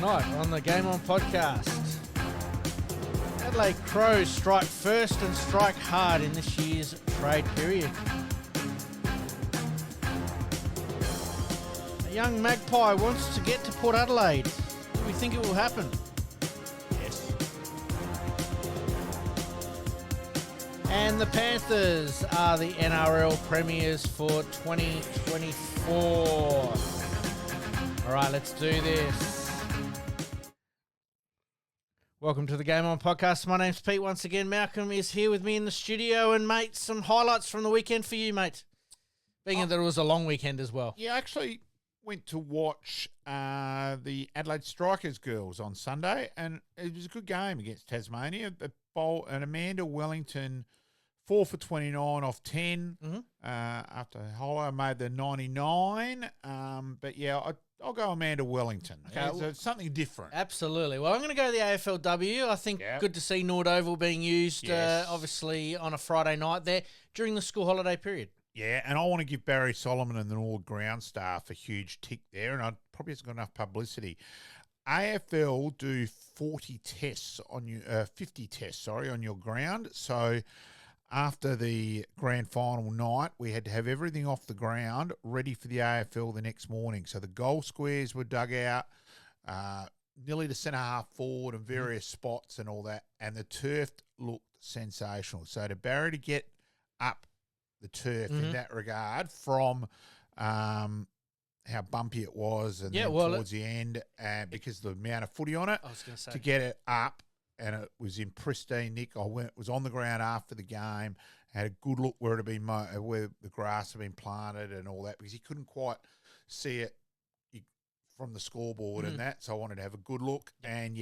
Tonight on the Game On podcast, Adelaide Crows strike first and strike hard in this year's trade period. A young magpie wants to get to Port Adelaide. Do we think it will happen? Yes. And the Panthers are the NRL premiers for 2024. All right, let's do this. Welcome to the Game On podcast. My name's Pete once again. Malcolm is here with me in the studio. And, mate, some highlights from the weekend for you, mate. Being that it was a long weekend as well. Yeah, I actually went to watch the Adelaide Strikers girls on Sunday, and it was a good game against Tasmania. And Amanda Wellington, 4 for 29 off 10. After Hollow made the 99. But, yeah, I'll go Amanda Wellington. Okay, so it's something different. Absolutely. Well, I'm going to go the AFLW. I think good to see Nord Oval being used, obviously, on a Friday night there during the school holiday period. Yeah, and I want to give Barry Solomon and the Nord ground staff a huge tick there, and I probably hasn't got enough publicity. AFL do 50 tests on your ground. So after the grand final night, we had to have everything off the ground ready for the AFL the next morning. So the goal squares were dug out, nearly to centre half forward and various spots and all that, and the turf looked sensational. So to Barry to get up the turf in that regard from how bumpy it was and then towards the end, because of the amount of footy on it, I was going to say, to get it up, and it was in pristine nick. Was on the ground after the game, had a good look where it had been where the grass had been planted and all that, because he couldn't quite see it from the scoreboard and that. So I wanted to have a good look, and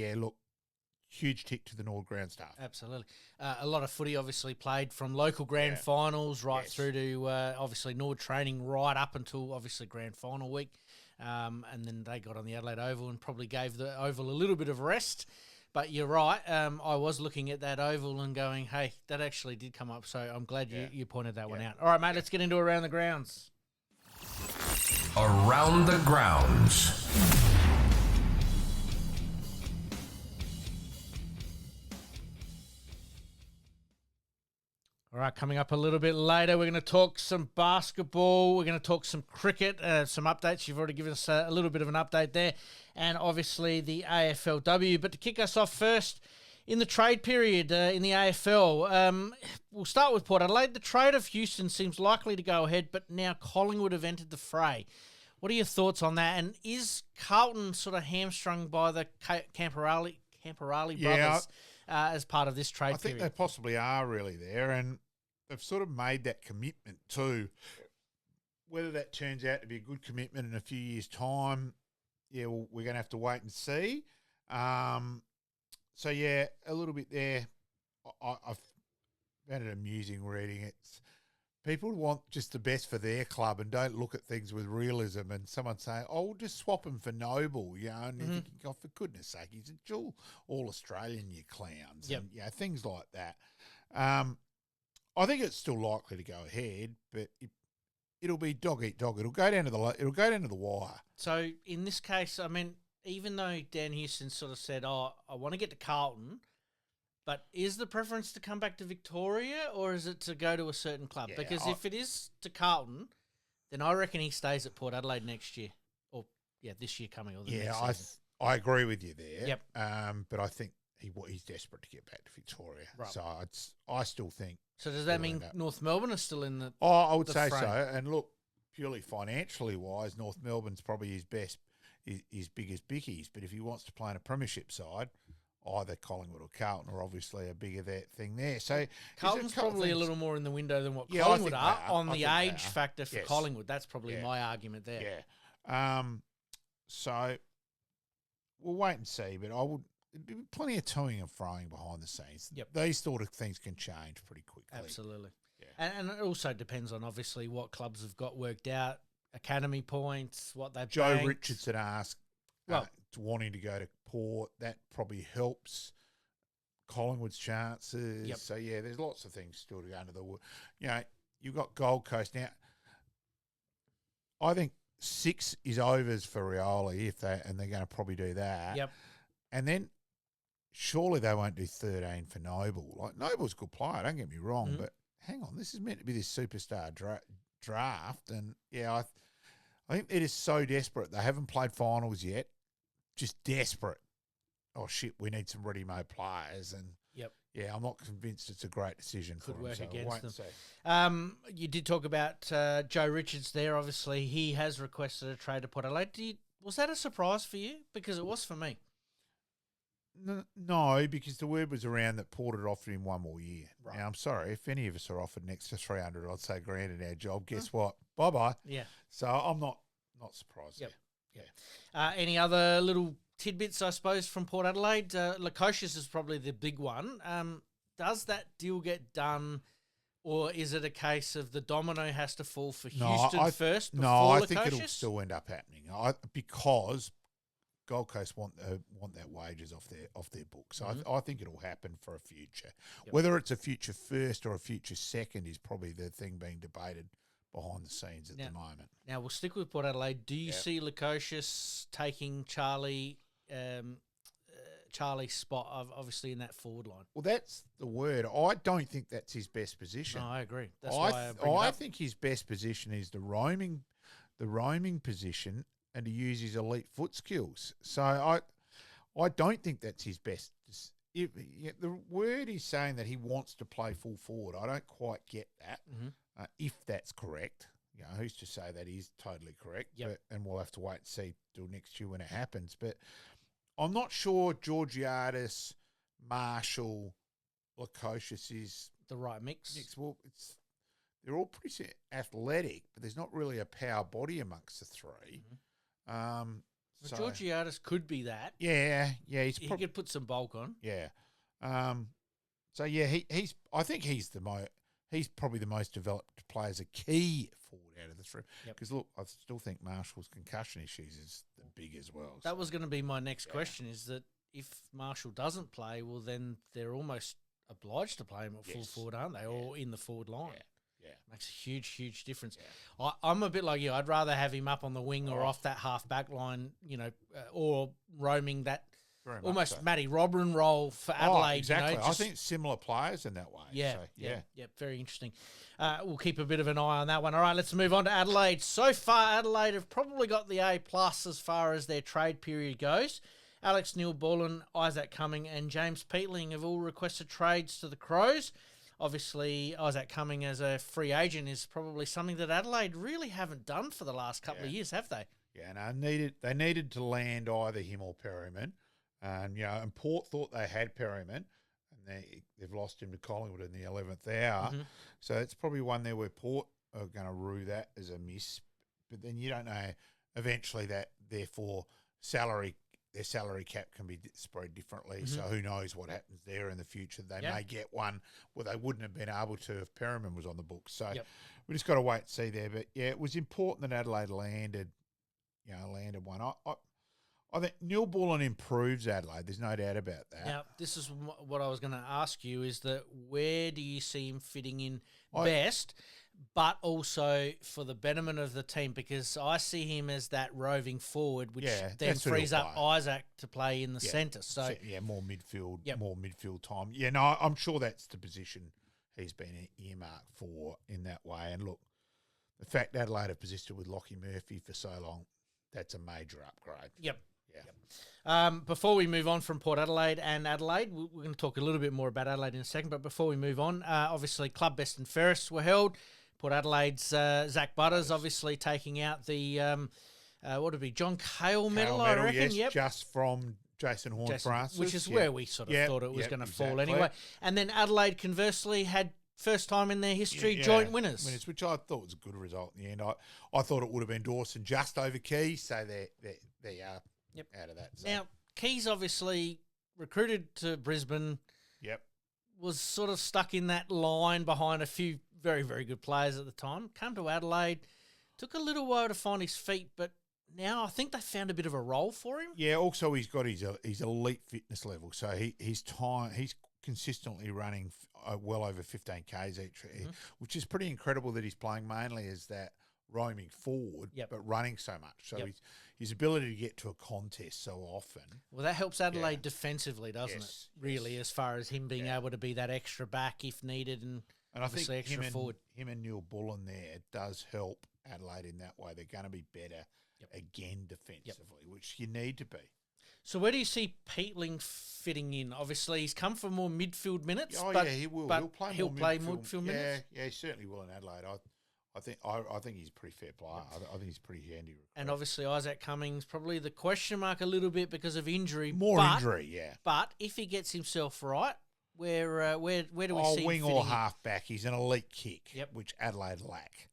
huge tick to the Nord ground staff. Absolutely. A lot of footy obviously played from local grand finals right through to obviously Nord training right up until obviously grand final week. And then they got on the Adelaide Oval and probably gave the Oval a little bit of rest. But you're right. I was looking at that Oval and going, hey, that actually did come up. So I'm glad you pointed that one out. All right, mate, let's get into Around the Grounds. Around the Grounds. All right, coming up a little bit later, we're going to talk some basketball. We're going to talk some cricket, some updates. You've already given us a little bit of an update there, and obviously the AFLW. But to kick us off first, in the trade period in the AFL, we'll start with Port Adelaide. The trade of Houston seems likely to go ahead, but now Collingwood have entered the fray. What are your thoughts on that? And is Carlton sort of hamstrung by the Camperali brothers as part of this trade period? I think they possibly are really there, and they've sort of made that commitment too. Whether that turns out to be a good commitment in a few years' time, we're going to have to wait and see. So, a little bit there. I've found it amusing reading it. People want just the best for their club and don't look at things with realism. And someone saying, we'll just swap him for Noble, and you're thinking, for goodness sake, he's a dual All-Australian, you clowns. Yep. And, things like that. I think it's still likely to go ahead, but it'll be dog eat dog. It'll go down to the wire. So in this case, I mean, even though Dan Houston sort of said, I want to get to Carlton, but is the preference to come back to Victoria or is it to go to a certain club? Yeah, because if it is to Carlton, then I reckon he stays at Port Adelaide next year. Or, this year coming. Or the next season. I agree with you there. Yep. But I think he's desperate to get back to Victoria. Right. So I still think. So does that mean North Melbourne is still in the I would say frame? so. And look, purely financially wise, North Melbourne's probably his biggest bickies. But if he wants to play in a Premiership side, either Collingwood or Carlton are obviously a bigger thing there. So Carlton's probably a little more in the window than what Collingwood are on the age factor for Collingwood. That's probably my argument there. Yeah. So we'll wait and see, but there'd be plenty of toing and froing behind the scenes. Yep. These sort of things can change pretty quickly. Absolutely. Yeah. And it also depends on obviously what clubs have got worked out, academy points, what they've Joe banked. Richardson asked wanting to go to Port. That probably helps Collingwood's chances. Yep. So, there's lots of things still to go under the wood. You've got Gold Coast. Now, I think 6 is overs for Rioli and they're going to probably do that. Yep. And then surely they won't do 13 for Noble. Like, Noble's a good player, don't get me wrong, but hang on, this is meant to be this superstar draft, and I think it is so desperate. They haven't played finals yet, just desperate. Oh shit, we need some ready-made players, and I'm not convinced it's a great decision Could for work them. against them. You did talk about Joe Richards there. Obviously, he has requested a trade to Port Adelaide. Was that a surprise for you? Because it was for me. No, because the word was around that Port had offered him one more year. Right. Now, I'm sorry, if any of us are offered an extra 300, I'd say granted our job. Guess what? Bye-bye. Yeah. So I'm not surprised. Yep. Yeah. Any other little tidbits, I suppose, from Port Adelaide? Lukosius is probably the big one. Does that deal get done, or is it a case of the domino has to fall for Houston first before I Lukosius? think it'll still end up happening because Gold Coast want that wages off their books. So I think it'll happen for a future. Yep. Whether it's a future first or a future second is probably the thing being debated behind the scenes at the moment. Now, we'll stick with Port Adelaide. Do you see Lukosius taking Charlie's spot, obviously, in that forward line? Well, that's the word. I don't think that's his best position. No, I agree. That's why I think his best position is the roaming position, and to use his elite foot skills. So I don't think that's his best. The word is saying that he wants to play full forward. I don't quite get that. If that's correct, who's to say that is totally correct? Yep. And we'll have to wait and see till next year when it happens. But I'm not sure Georgiades, Marshall, Lukosius is the right mix. Well, they're all pretty athletic, but there's not really a power body amongst the three. Georgiades could be that. Yeah, he could put some bulk on. Yeah. He's. I think he's he's probably the most developed player as a key forward out of the three. Because look, I still think Marshall's concussion issues is big as well. That was going to be my next question: is that if Marshall doesn't play, well, then they're almost obliged to play him at full forward, aren't they? Or in the forward line. Yeah. Makes a huge difference. Yeah. I'm a bit like you. I'd rather have him up on the wing or off that half back line, or roaming that almost Matty Robin role for Adelaide. Exactly. I think similar players in that way. Yeah. Very interesting. We'll keep a bit of an eye on that one. All right, let's move on to Adelaide. So far, Adelaide have probably got the A+ as far as their trade period goes. Alex Neil-Bullen, Isaac Cumming and James Peatling have all requested trades to the Crows. Obviously, Isaac Cumming as a free agent is probably something that Adelaide really haven't done for the last couple of years, have they? Yeah, no, they needed to land either him or Perryman. And Port thought they had Perryman, and they've lost him to Collingwood in the 11th hour. So it's probably one there where Port are going to rue that as a miss. But then you don't know eventually that, therefore, their salary cap can be spread differently. So who knows what happens there in the future. They may get one where they wouldn't have been able to if Perryman was on the books. So we just got to wait and see there. But, it was important that Adelaide landed one. I think Neil-Bullen improves Adelaide. There's no doubt about that. Now, this is what I was going to ask you, is that where do you see him fitting in best, but also for the betterment of the team? Because I see him as that roving forward, which then frees up Isaac to play in the centre. So more midfield time. Yeah, no, I'm sure that's the position he's been earmarked for in that way. And look, the fact Adelaide have positioned with Lockie Murphy for so long, that's a major upgrade. Yep. Before we move on from Port Adelaide and Adelaide, we're going to talk a little bit more about Adelaide in a second. But before we move on, obviously Club Best and Fairest were held. Port Adelaide's Zach Butters obviously taking out the what would it be, John Cale medal, I reckon. Yes, just from Jason Horne-Francis, which is where we sort of thought it was going to fall anyway. And then Adelaide conversely had first time in their history joint winners, which I thought was a good result in the end. I thought it would have been Dawson just over Key, so they are. Out of that. So. Now, Keys obviously recruited to Brisbane. Was sort of stuck in that line behind a few very, very good players at the time. Come to Adelaide, took a little while to find his feet, but now I think they found a bit of a role for him. Yeah, also he's got his elite fitness level, so he's consistently running well over 15 Ks each, which is pretty incredible that he's playing mainly as that roaming forward, Yep. but running so much. So Yep. his ability to get to a contest so often. Well, that helps Adelaide defensively, doesn't Yes, it? Really, as far as him being able to be that extra back if needed, and And I think obviously extra forward. him and Neil Bullen there does help Adelaide in that way. They're going to be better again defensively, which you need to be. So where do you see Peatling fitting in? Obviously, he's come for more midfield minutes. Oh, but, yeah, he will. But He'll play more midfield midfield. minutes. Yeah, he certainly will in Adelaide. I think he's a pretty fair player. I think he's pretty handy. Recruit. And obviously, Isaac Cummings probably the question mark a little bit because of injury. Injury, yeah. But if he gets himself right, where do we see wing him or fitting in? half back? He's an elite kick, Yep. which Adelaide lack.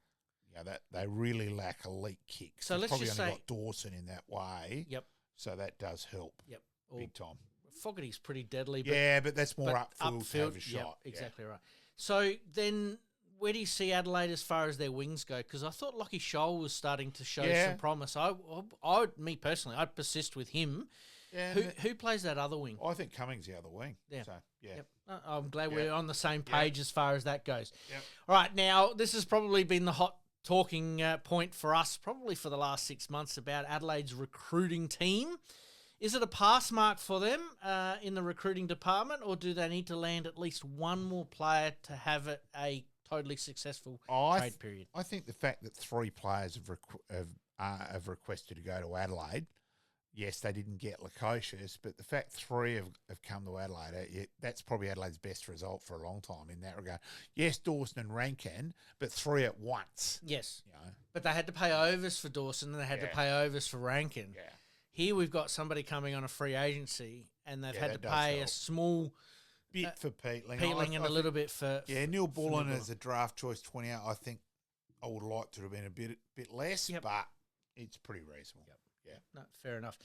Yeah, that they really lack elite kicks. So They've let's probably just only say- got Dawson in that way. Yep. So that does help Yep. Or big time. Fogarty's pretty deadly. But Yeah, but that's more but upfield to have a shot. Yep, exactly right. So then, where do you see Adelaide as far as their wings go? Because I thought Lockie Scholl was starting to show some promise. Me personally, I'd persist with him. Yeah, Who plays that other wing? I think Cummings the other wing. Yeah. So, yeah. Yep. I'm glad we're on the same page as far as that goes. Yep. All right, now this has probably been the hot talking point for us, probably for the last 6 months, about Adelaide's recruiting team. Is it a pass mark for them in the recruiting department, or do they need to land at least one more player to have it a totally successful trade period? I think the fact that 3 players have requested to go to Adelaide, yes, they didn't get Lukosius, but the fact 3 have come to Adelaide, that's probably Adelaide's best result for a long time in that regard. Yes, Dawson and Rankin, but 3 at once. Yes. You know? But they had to pay overs for Dawson and they had to pay overs for Rankin. Yeah. Here we've got somebody coming on a free agency and they've had to pay a small bit for Peatling. Peatling and a little bit for... Yeah, Neil Bullen as a draft choice 28, I think I would like to have been a bit less, but it's pretty reasonable. Yep. Yeah. No, fair enough.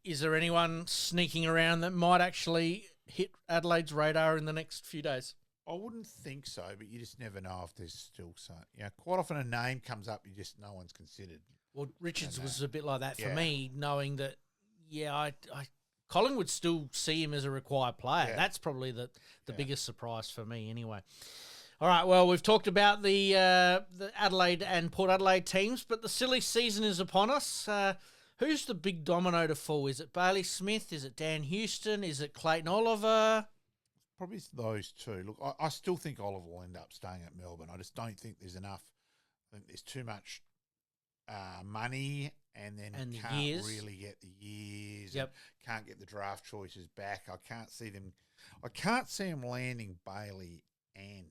Is there anyone sneaking around that might actually hit Adelaide's radar in the next few days? I wouldn't think so, but you just never know if there's still so. Yeah, quite often a name comes up, no one's considered. Well, Richards was a bit like that for me, knowing that, Collingwood still see him as a required player. Yeah. That's probably the biggest surprise for me anyway. All right, well, we've talked about the Adelaide and Port Adelaide teams, but the silly season is upon us. Who's the big domino to fall? Is it Bailey Smith? Is it Dan Houston? Is it Clayton Oliver? Probably those two. Look, I still think Oliver will end up staying at Melbourne. I just don't think there's enough. I think there's too much money and then can't really get the years. Yep. Can't get the draft choices back. I can't see them landing Bailey and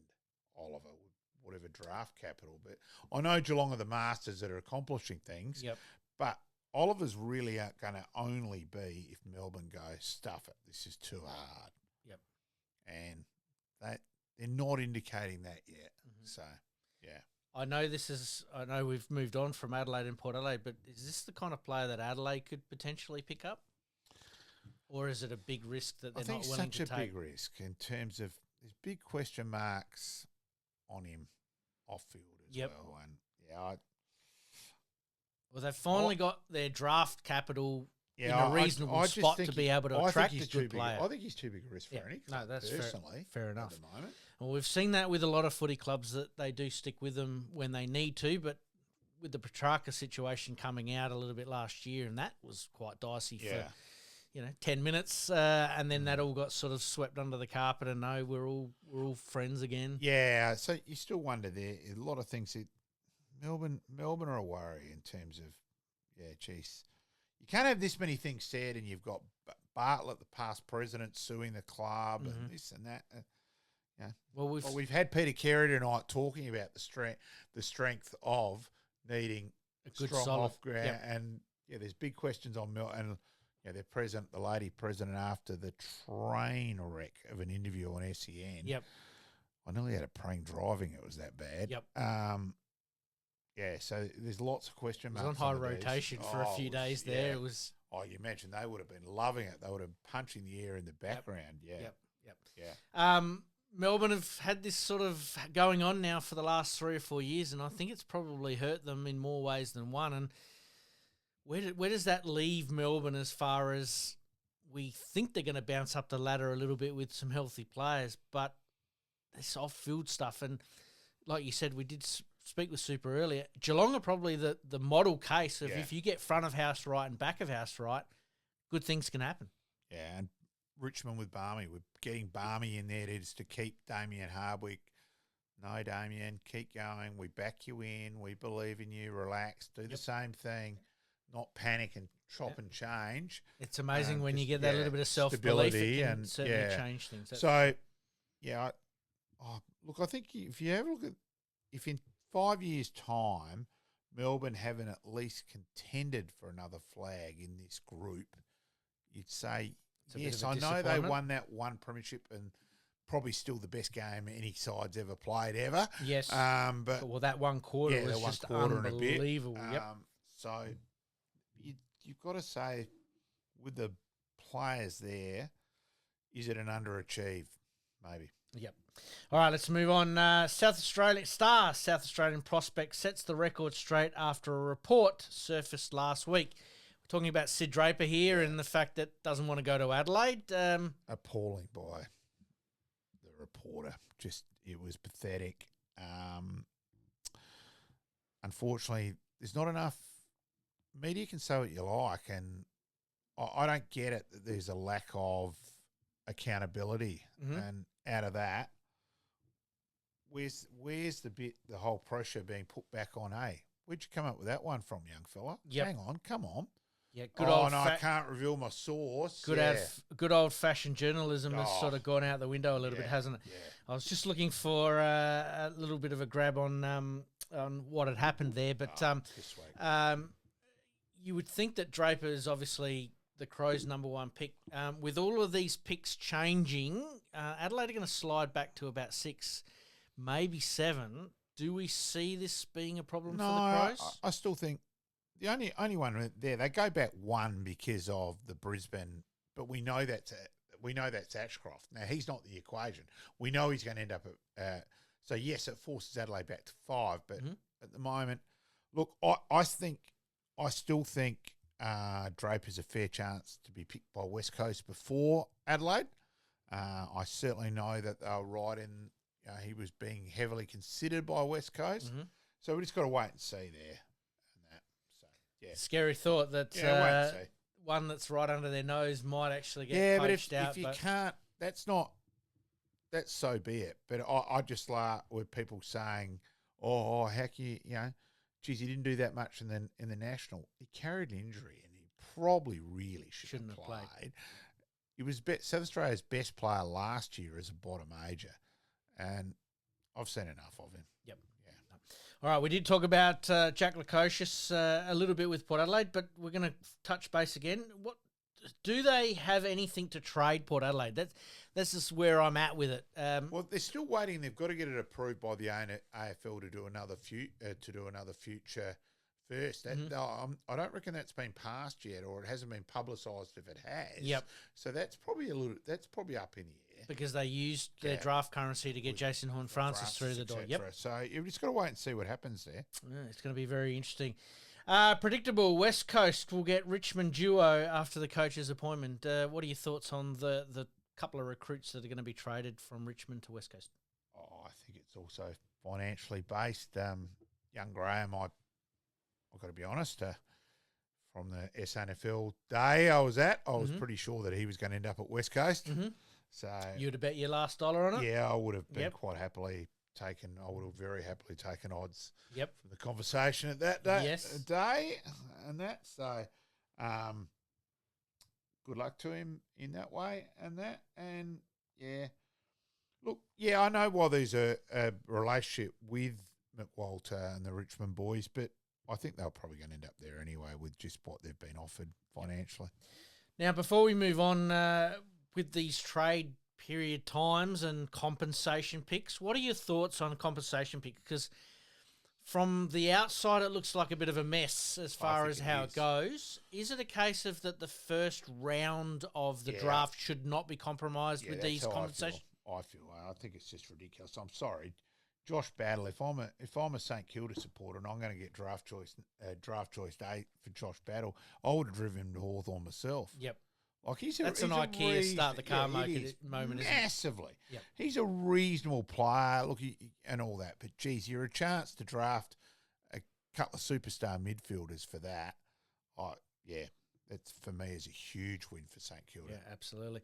Oliver with whatever draft capital. But I know Geelong are the masters that are accomplishing things. Yep. But Oliver's really going to only be if Melbourne go, stuff it, this is too hard. Yep. And they're not indicating that yet. Mm-hmm. So, yeah. I know we've moved on from Adelaide and Port Adelaide, but is this the kind of player that Adelaide could potentially pick up? Or is it a big risk that they're not willing to take? It's such a big risk in terms of there's big question marks on him off field as well. And well, they've finally got their draft capital in Yeah, a reasonable spot to be able to attract a good player. I think he's too big a risk for any club. No, that's personally fair enough. At the moment. Well, we've seen that with a lot of footy clubs that they do stick with them when they need to, but with the Petrarca situation coming out a little bit last year, and that was quite dicey for 10 minutes, and then that all got sort of swept under the carpet, and no, we're all friends again. Yeah, so you still wonder there. A lot of things that Melbourne are a worry in terms of, geez, you can't have this many things said, and you've got Bartlett, the past president, suing the club, and this and that. Well, we've had Peter Carey tonight talking about the strength of needing a good strong solid off ground, and there's big questions on Melbourne. And the lady president, after the train wreck of an interview on SEN. Yep. I nearly had a prank driving. It was that bad. Yep. So there's lots of question marks. It was on high rotation for a few days there. Yeah. It was. Oh, you mentioned they would have been loving it. They would have been punching the air in the background. Yep. Yeah. Melbourne have had this sort of going on now for the last 3 or 4 years, and I think it's probably hurt them in more ways than one. And where does that leave Melbourne as far as we think they're going to bounce up the ladder a little bit with some healthy players, but this off-field stuff, and like you said, we did speak with Super earlier. Geelong are probably the model case of if you get front of house right and back of house right, good things can happen. Yeah, and Richmond with Barmy. We're getting Barmy in there just to keep Damien Hardwick. No, Damien, keep going. We back you in. We believe in you. Relax. Do the same thing. Not panic and chop and change. It's amazing when you get that little bit of self-belief, it can certainly change things. So, look, I think if you have a look at, if in 5 years' time, Melbourne haven't at least contended for another flag in this group, you'd say, yes, I know they won that one premiership and probably still the best game any side's ever played ever. Yes. But that one quarter was just unbelievable. So you've got to say, with the players there, is it an underachieve? Maybe. Yep. All right, let's move on. South Australian prospect sets the record straight after a report surfaced last week. We're talking about Sid Draper here and the fact that doesn't want to go to Adelaide. Appalling by the reporter. Just, it was pathetic. Unfortunately, there's not enough. Media can say what you like, and I don't get it that there's a lack of accountability. And out of that, where's the whole pressure being put back on? Hey, where'd you come up with that one from, young fella? Hang on, come on. Yeah, I can't reveal my source. Good old-fashioned journalism has sort of gone out the window a little bit, hasn't it? Yeah. I was just looking for a little bit of a grab on what had happened there, but you would think that Draper is obviously the Crows' number one pick. With all of these picks changing, Adelaide are going to slide back to about 6, maybe 7. Do we see this being a problem for the Crows? I still think the only one there, they go back 1 because of the Brisbane, but we know that's Ashcroft. Now, he's not the equation. We know he's going to end up at so yes, it forces Adelaide back to 5, but at the moment, look, I still think Draper's a fair chance to be picked by West Coast before Adelaide. I certainly know that they were right in. He was being heavily considered by West Coast, so we just got to wait and see there. And that, so yeah, scary thought that one that's right under their nose might actually get poached out. If you can't, that's so be it. But I just like with people saying, "Oh, how can you, geez, he didn't do that much in the national. He carried an injury, and he probably really shouldn't have played. He was South Australia's best player last year as a bottom major, and I've seen enough of him. Yep. Yeah. All right, we did talk about Jack Lukosius a little bit with Port Adelaide, but we're going to touch base again. What do they have anything to trade Port Adelaide? That's just where I'm at with it. Well, they're still waiting. They've got to get it approved by the AFL to do another future first. I don't reckon that's been passed yet, or it hasn't been publicised if it has. Yep. So that's probably up in the air because they used their draft currency to get Jason Horne-Francis through the door. Yep. So you've just got to wait and see what happens there. Yeah, it's going to be very interesting. Predictable, West Coast will get Richmond duo after the coach's appointment. What are your thoughts on the couple of recruits that are going to be traded from Richmond to West Coast? I think it's also financially based. Young Graham, I've got to be honest, from the SANFL day I was at, I was pretty sure that he was going to end up at West Coast. So you would have bet your last dollar on it? Yeah, I would have been quite happily taken. I would have very happily taken odds. Yep. For the conversation at that day. Yes. Day and that. So, good luck to him in that way and that. And yeah, look, I know why there's a relationship with McWalter and the Richmond boys, but I think they're probably going to end up there anyway with just what they've been offered financially. Now, before we move on with these trade period times and compensation picks, what are your thoughts on compensation pick? Because from the outside, it looks like a bit of a mess as far as how it goes. Is it a case of that the first round of the draft should not be compromised with these compensations? I think it's just ridiculous. I'm sorry. Josh Battle, if I'm a St Kilda supporter and I'm going to get draft choice 8 for Josh Battle, I would have driven him to Hawthorn myself. Yep. Like That's an IKEA start the car moment, isn't it? Massively. Yep. He's a reasonable player, look, and all that. But, geez, you're a chance to draft a couple of superstar midfielders for that. That's for me is a huge win for St Kilda. Yeah, absolutely.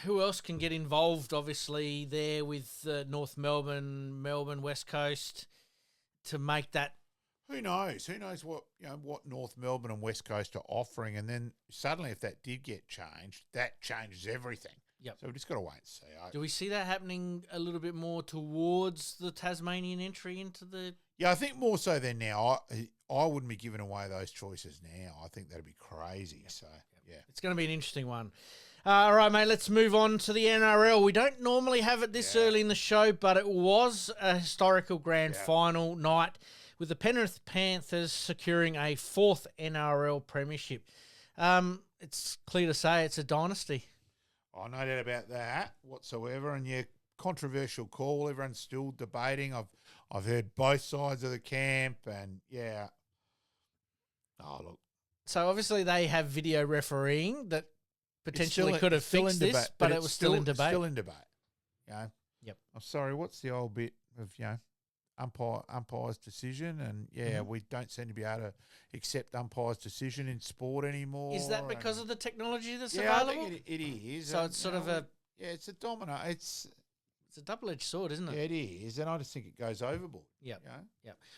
Who else can get involved? Obviously, there with North Melbourne, West Coast, to make that. Who knows? Who knows what North Melbourne and West Coast are offering, and then suddenly, if that did get changed, that changes everything. Yep. So we just got to wait and see. Do we see that happening a little bit more towards the Tasmanian entry into the? Yeah, I think more so than now. I wouldn't be giving away those choices now. I think that'd be crazy. Yep. So yeah, it's going to be an interesting one. All right, mate, let's move on to the NRL. We don't normally have it this early in the show, but it was a historical grand final night with the Penrith Panthers securing a 4th NRL premiership. It's clear to say it's a dynasty. Oh, no doubt about that whatsoever. And, controversial call. Everyone's still debating. I've heard both sides of the camp, and, Oh, look. So, obviously, they have video refereeing that potentially could have fixed this, but it was still in debate. Still in debate. Yep. I'm sorry, what's the old bit of, umpire's decision? And, we don't seem to be able to accept umpire's decision in sport anymore. Is that because of the technology that's available? I think it is. So it's sort of a... Yeah, it's a domino. It's a double-edged sword, isn't it? Yeah, it is, and I just think it goes overboard. Yep.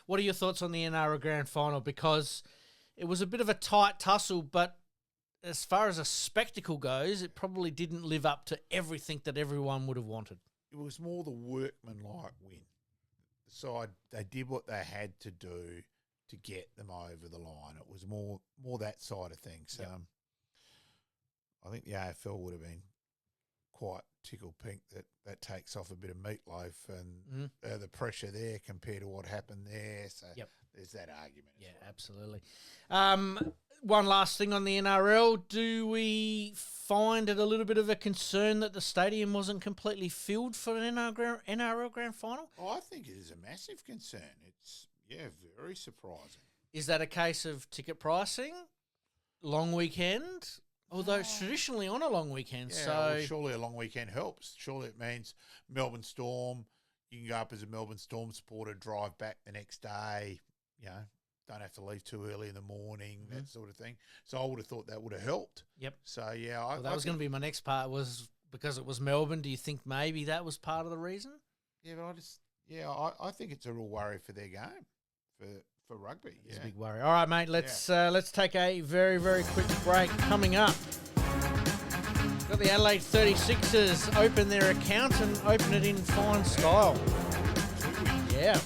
What are your thoughts on the NRL Grand Final? Because it was a bit of a tight tussle, but as far as a spectacle goes, it probably didn't live up to everything that everyone would have wanted. It was more the workmanlike win. The side, they did what they had to do to get them over the line. It was more that side of things. Yep. I think the AFL would have been quite tickled pink that takes off a bit of meatloaf and the pressure there compared to what happened there. So there's that argument. Yeah, absolutely. One last thing on the NRL. Do we find it a little bit of a concern that the stadium wasn't completely filled for an NRL Grand Final? Oh, I think it is a massive concern. It's, very surprising. Is that a case of ticket pricing? Long weekend? Although it's traditionally on a long weekend, well, surely a long weekend helps. Surely it means Melbourne Storm, you can go up as a Melbourne Storm supporter, drive back the next day, don't have to leave too early in the morning, that sort of thing. So I would have thought that would have helped. Yep. So, that was going to be my next part, was because it was Melbourne. Do you think maybe that was part of the reason? Yeah, but I think it's a real worry for their game, for rugby. It's a big worry. All right, mate, let's take a very, very quick break. Coming up, got the Adelaide 36ers open their account and open it in fine style. Yeah.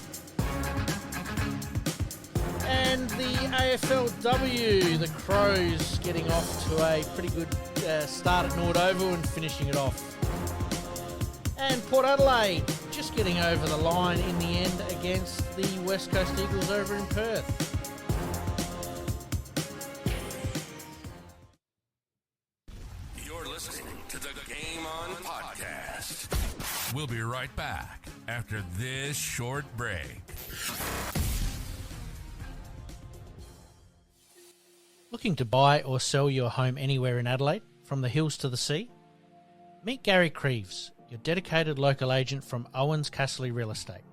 And the AFLW, the Crows getting off to a pretty good start at Nord Oval and finishing it off. And Port Adelaide just getting over the line in the end against the West Coast Eagles over in Perth. You're listening to the Game On Podcast. We'll be right back after this short break. Looking to buy or sell your home anywhere in Adelaide, from the hills to the sea? Meet Gary KRIEVS, your dedicated local agent from OUWENS CASSERLY Real Estate.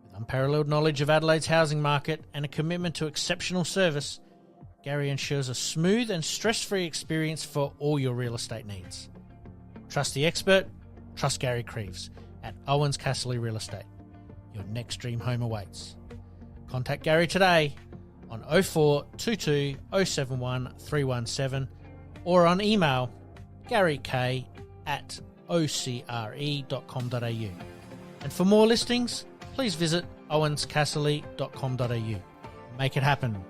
With unparalleled knowledge of Adelaide's housing market and a commitment to exceptional service, Gary ensures a smooth and stress-free experience for all your real estate needs. Trust the expert, trust Gary KRIEVS at OUWENS CASSERLY Real Estate. Your next dream home awaits. Contact Gary today on 0422 071 317 or on email garyk@ocre.com.au. And for more listings, please visit owenscasserly.com.au. Make it happen.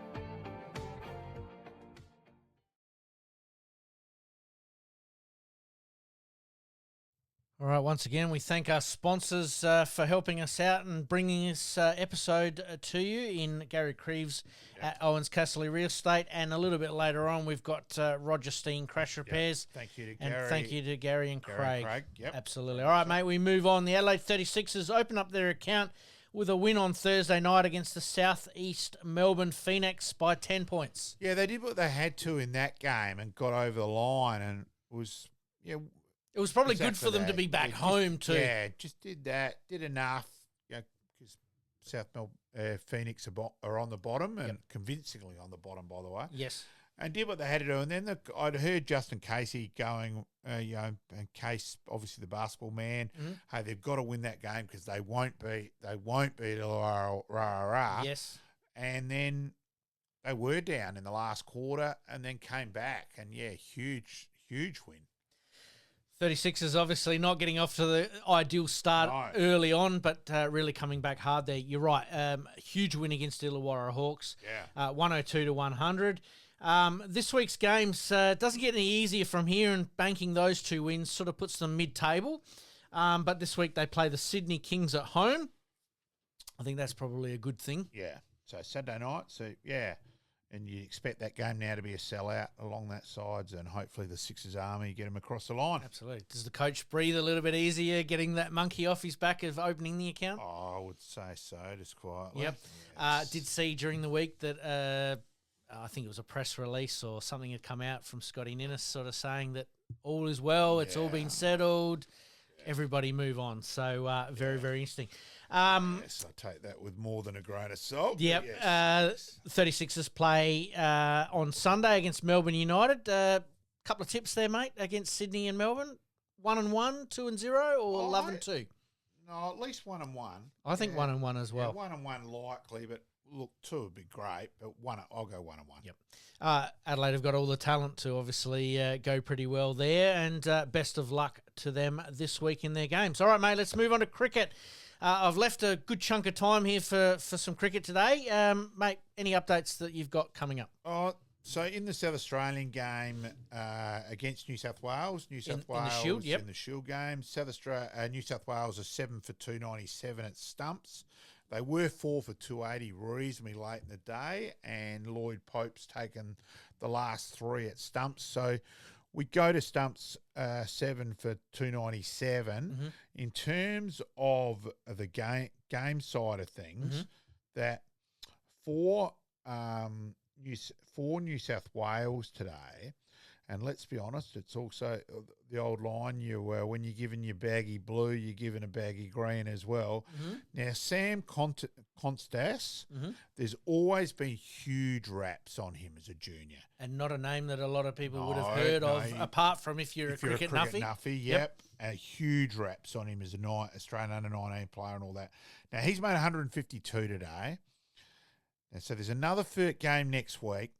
All right, once again, we thank our sponsors for helping us out and bringing this episode to you in Gary KRIEVS at OUWENS CASSERLY Real Estate. And a little bit later on, we've got Roger Steen Crash Repairs. Thank you to Gary. And thank you to Gary and Craig. Yep. Absolutely. All right, mate, we move on. The Adelaide 36ers open up their account with a win on Thursday night against the Southeast Melbourne Phoenix by 10 points. Yeah, they did what they had to in that game and got over the line, and it was It was probably good for them to be back home too. Yeah, just did that, did enough, because Phoenix are on the bottom and convincingly on the bottom, by the way. Yes. And did what they had to do. And then I'd heard Justin Casey going, and Case, obviously the basketball man, hey, they've got to win that game because they won't beat Rah. Yes. And then they were down in the last quarter and then came back. And, huge win. 36ers obviously not getting off to the ideal start early on, but really coming back hard there. You're right. Huge win against Illawarra Hawks. Yeah. 102-100. This week's games doesn't get any easier from here, and banking those 2 wins sort of puts them mid-table. But this week they play the Sydney Kings at home. I think that's probably a good thing. Yeah. So Saturday night. So, and you expect that game now to be a sellout along that sides, and hopefully the Sixers Army get them across the line. Absolutely. Does the coach breathe a little bit easier getting that monkey off his back of opening the account? Oh, I would say so, just quietly. Yep. Yes. Did see during the week that I think it was a press release or something had come out from Scotty Ninnis sort of saying that all is well, it's all been settled, everybody move on. So very, very interesting. Yes, I take that with more than a grain of salt. Yep. Yes. 36ers play on Sunday against Melbourne United. Couple of tips there, mate, against Sydney and Melbourne. 1-1, 2-0, or 11-2? No, at least 1-1. I think 1-1 as well. 1-1 likely, but look, 2 would be great, but I'll go 1-1. Yep. Adelaide have got all the talent to obviously go pretty well there, and best of luck to them this week in their games. All right, mate, let's move on to cricket. I've left a good chunk of time here for some cricket today. Mate, any updates that you've got coming up? So in the South Australian game against New South Wales, in the Shield, in the Shield game, New South Wales are 7 for 297 at stumps. They were 4 for 280 reasonably late in the day, and Lloyd Pope's taken the last 3 at stumps. So we go to stumps 7 for 297. In terms of the game side of things, that for New South Wales today, and let's be honest, it's also the old line, when you're giving your baggy blue, you're giving a baggy green as well. Now, Sam Constas, there's always been huge raps on him as a junior. And not a name that a lot of people would have heard of, apart from if you're a cricket nuffy. Yep. Huge raps on him as an Australian under-19 player and all that. Now, he's made 152 today. And so there's another game next week.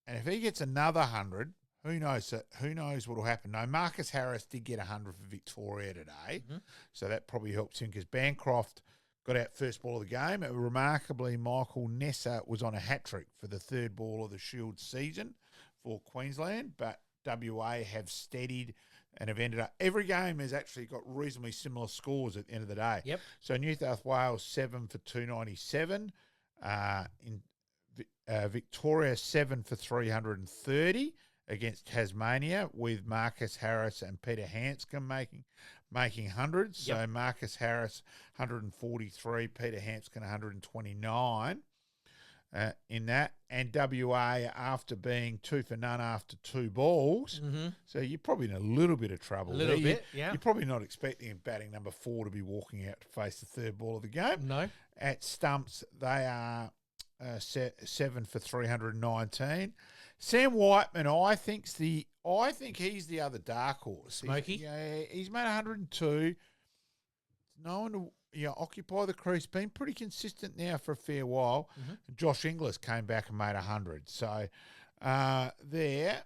And if he gets another 100, who knows what will happen. No, Marcus Harris did get 100 for Victoria today. So that probably helps him because Bancroft got out first ball of the game. Remarkably, Michael Nessa was on a hat-trick for the 3rd ball of the Shield season for Queensland, but WA have steadied and have ended up. Every game has actually got reasonably similar scores at the end of the day. Yep. So New South Wales 7 for 297. In Victoria 7 for 330 against Tasmania, with Marcus Harris and Peter Hanscom making hundreds. So Marcus Harris 143, Peter Hanscom 129 in that. And WA, after being 2 for none after 2 balls, so you're probably in a little bit of trouble. You're probably not expecting batting number 4 to be walking out to face the 3rd ball of the game. No. At stumps, they are 7 for 319. Sam Whiteman, I think he's the other dark horse. Smokey? He's made 102. No one to occupy the crease. Been pretty consistent now for a fair while. Josh Inglis came back and made 100. So there.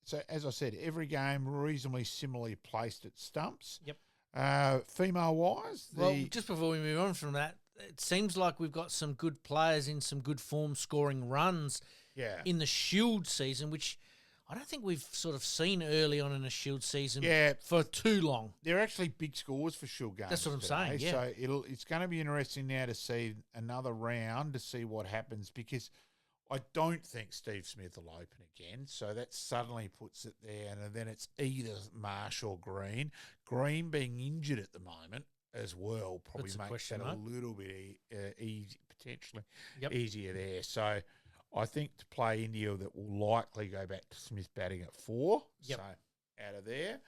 So as I said, every game reasonably similarly placed at stumps. Yep. Female-wise, just before we move on from that, it seems like we've got some good players in some good form scoring runs in the Shield season, which I don't think we've sort of seen early on in a Shield season for too long. They're actually big scores for Shield games. That's what I'm saying, yeah. So it's going to be interesting now to see another round to see what happens, because I don't think Steve Smith will open again. So that suddenly puts it there, and then it's either Marsh or Green. Green being injured at the moment as well probably That's a makes question that mark. a little bit easy, potentially Yep. easier there. So I think to play India, that will likely go back to Smith batting at 4. Yep. So out of there.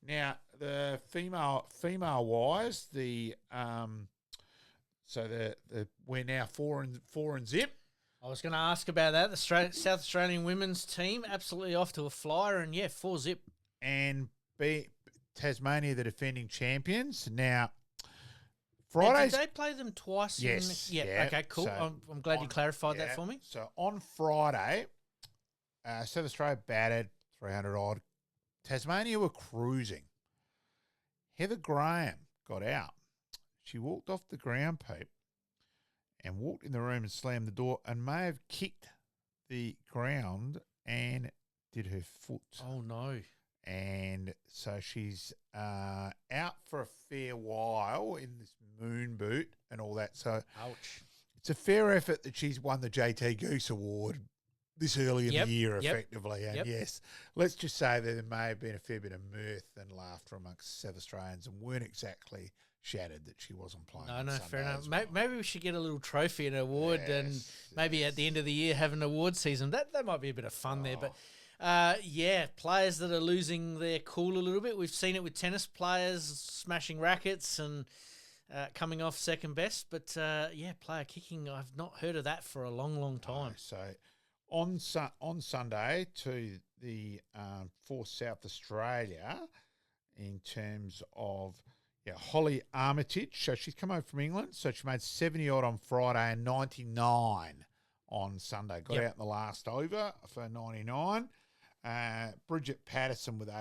Now the female wise, we're now 4 and zip. I was going to ask about that. The South Australian women's team absolutely off to a flyer, and 4-zip. And Tasmania, the defending champions. Now, Now, Fridays. did they play them twice? Yes. Yeah. Okay, cool. So I'm glad you clarified that for me. So on Friday, South Australia batted 300 odd. Tasmania were cruising. Heather Graham got out. She walked off the ground, Pete, and walked in the room and slammed the door and may have kicked the ground and did her foot. Oh, no. And so she's out for a fair while in this moon boot and all that. So Ouch. it's a fair effort that she's won the JT Goose Award this early in the year, effectively. And yes, let's just say that there may have been a fair bit of mirth and laughter amongst South Australians and weren't exactly shattered that she wasn't playing. No, fair enough. Well. Maybe we should get a little trophy and award, and maybe at the end of the year have an award season. That might be a bit of fun there. But players that are losing their cool a little bit. We've seen it with tennis players smashing rackets and coming off second best. But player kicking, I've not heard of that for a long, long time. So on Sunday to the for South Australia in terms of Holly Armitage. So she's come over from England. So she made 70 odd on Friday and 99 on Sunday. Got out in the last over for 99. Bridget Patterson with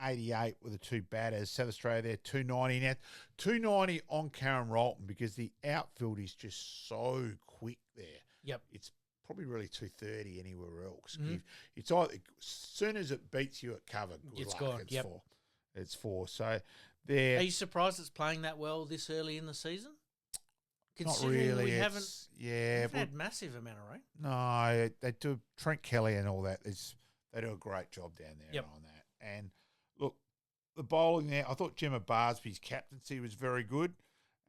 88 with the two batters. South Australia there, 290. Now, 290 on Karen Rolton because the outfield is just so quick there. Yep. It's probably really 230 anywhere else. It's either, as soon as it beats you at cover, good It's luck. gone. It's Yep. 4. It's 4. So there. Are you surprised it's playing that well this early in the season? Not Considering really. we It's- haven't had massive amount of rain. No, they do. Trent Kelly and all that. They do a great job down there on that. And look, the bowling there, I thought Gemma Barsby's captaincy was very good.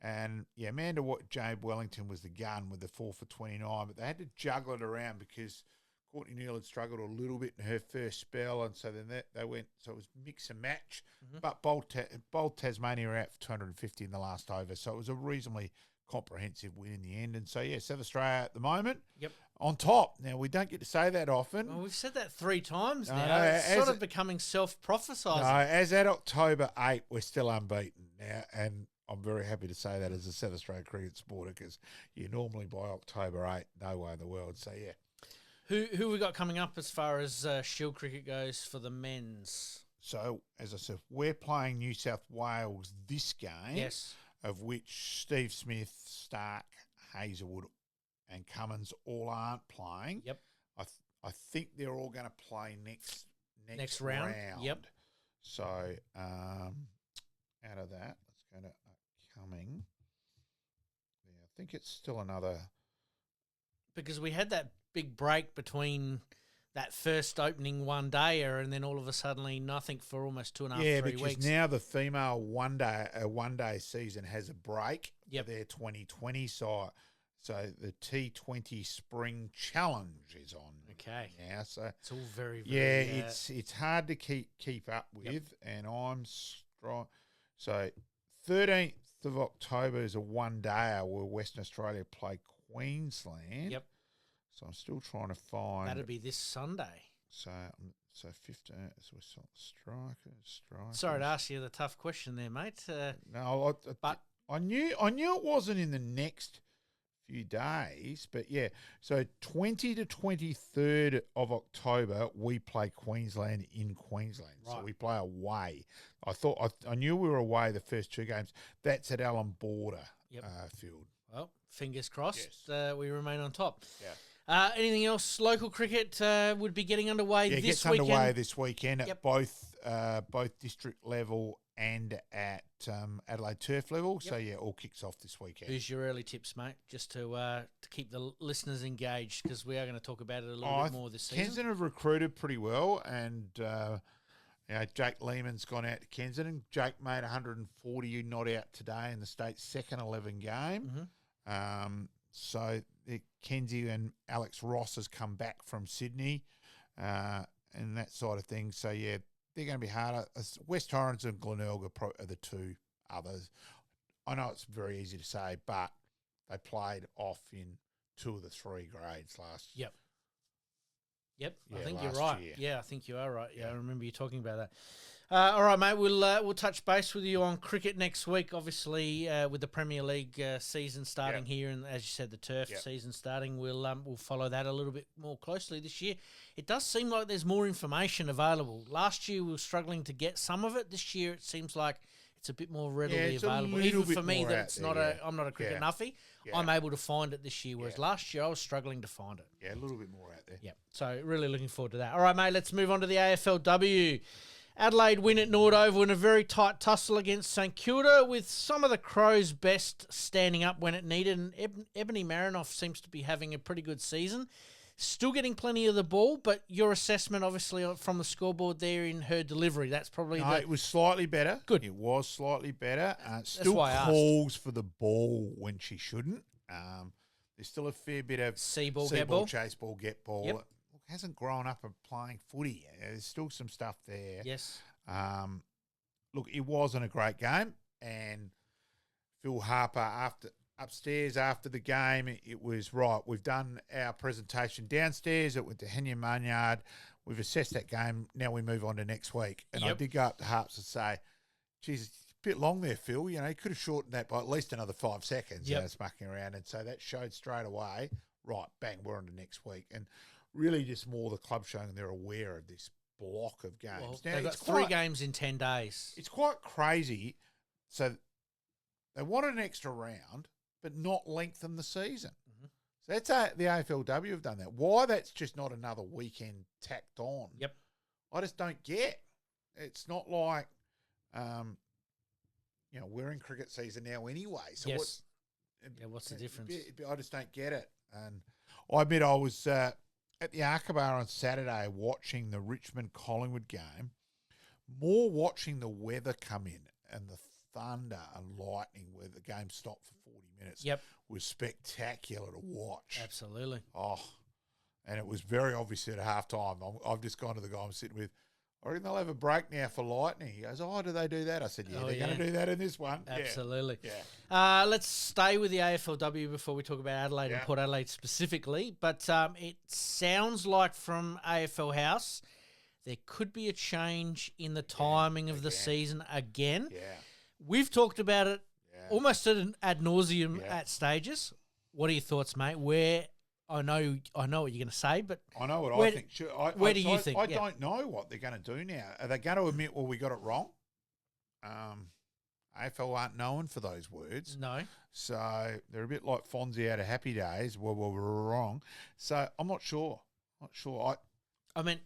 And Amanda Jabe Wellington was the gun with the 4 for 29, but they had to juggle it around because Courtney Neal had struggled a little bit in her first spell, and so then they went. So it was mix and match. But Bold Tasmania were out for 250 in the last over, so it was a reasonably comprehensive win in the end. And so South Australia at the moment, on top. Now we don't get to say that often. Well, we've said that 3 times No, now. no, It's sort of becoming self-prophesizing. No, as at October 8, we're still unbeaten now, and I'm very happy to say that as a South Australian cricket supporter because you normally by October 8, no way in the world. So Who we got coming up as far as Shield cricket goes for the men's? So, as I said, we're playing New South Wales this game. Yes. Of which Steve Smith, Stark, Hazelwood and Cummins all aren't playing. Yep. I think they're all going to play next round. Yep. So, out of that, let's go to upcoming. Yeah, I think it's still another. Because we had that big break between that first opening one-dayer and then all of a sudden nothing for almost 2.5, 3 weeks. Yeah, because now the female one-day season has a break for their 2020 side. So the T20 Spring Challenge is on now. So it's all very, very it's hard to keep up with, and I'm strong. So 13th of October is a one-dayer where Western Australia play Queensland. Yep. So I'm still trying to find. That'll be this Sunday. So 15. So we're strikers. Sorry to ask you the tough question there, mate. No, but I knew it wasn't in the next few days, but so 20 to 23rd of October we play Queensland in Queensland. Right. So we play away. I knew we were away the first 2 games. That's at Allen Border field. Well, fingers crossed. Yes. We remain on top. Yeah. Anything else? Local cricket would be getting underway this weekend. It gets underway this weekend at both district level and at Adelaide turf level. So all kicks off this weekend. Who's your early tips, mate? Just to keep the listeners engaged, because we are going to talk about it a little bit more this season. Kensington have recruited pretty well, and Jake Lehman's gone out to Kensington. Jake made 140 not out today in the state's second 11 game. So Kenzie and Alex Ross has come back from Sydney and that side of things. So, yeah, they're going to be harder. West Torrens and Glenelg are the two others. I know it's very easy to say, but they played off in 2 of the 3 grades last year. Yep, Yeah, I think you're last right. year. Yeah, I think you are right. Yeah, I remember you talking about that. All right, mate. We'll touch base with you on cricket next week. Obviously, with the Premier League season starting here, and as you said, the turf season starting, we'll follow that a little bit more closely this year. It does seem like there's more information available. Last year we were struggling to get some of it. This year it seems like it's a bit more readily available. Even for me, that it's not I'm not a cricket nuffy. Yeah. I'm able to find it this year, whereas last year I was struggling to find it. Yeah, a little bit more out there. Yeah, so really looking forward to that. All right, mate, let's move on to the AFLW. Adelaide win at Nord Oval in a very tight tussle against St Kilda, with some of the Crows' best standing up when it needed, and Ebony Marinoff seems to be having a pretty good season. Still getting plenty of the ball, but your assessment, obviously, from the scoreboard there in her delivery, that's probably it was slightly better. Good. It was slightly better. Still calls for the ball when she shouldn't. There's still a fair bit of see ball, get ball, chase ball, get ball. Yep. Hasn't grown up of playing footy. There's still some stuff there. Yes. Look, it wasn't a great game, and Phil Harper upstairs after the game, it was right. We've done our presentation downstairs. It went to Henya Munyard. We've assessed that game. Now we move on to next week. And I did go up to Harps and say, geez, it's a bit long there, Phil. You could have shortened that by at least another 5 seconds. It's mucking around. And so that showed straight away, right, bang, we're on to next week. And really just more the club showing they're aware of this block of games. Well, now, they've got 3 games in 10 days. It's quite crazy. So they wanted an extra round, but not lengthen the season. So that's the AFLW have done that. Why that's just not another weekend tacked on, I just don't get. It's not like, we're in cricket season now anyway. So what's the difference? I just don't get it. And I admit I was at the Arkabar on Saturday watching the Richmond-Collingwood game, more watching the weather come in and the thunder and lightning where the game stopped for 40 minutes was spectacular to watch. Absolutely. Oh, and it was very obvious at halftime. I've just gone to the guy I'm sitting with. I reckon they'll have a break now for lightning. He goes, do they do that? I said, they're going to do that in this one. Absolutely. Yeah. Let's stay with the AFLW before we talk about Adelaide and Port Adelaide specifically. But it sounds like from AFL House there could be a change in the timing of the season again. Yeah. We've talked about it almost ad nauseum at stages. What are your thoughts, mate? I know what you're going to say, but I know what I think. Where do you think? I don't know what they're going to do now. Are they going to admit, we got it wrong? AFL aren't known for those words. No. So they're a bit like Fonzie out of Happy Days. Well, we're wrong. So I'm not sure. I mean,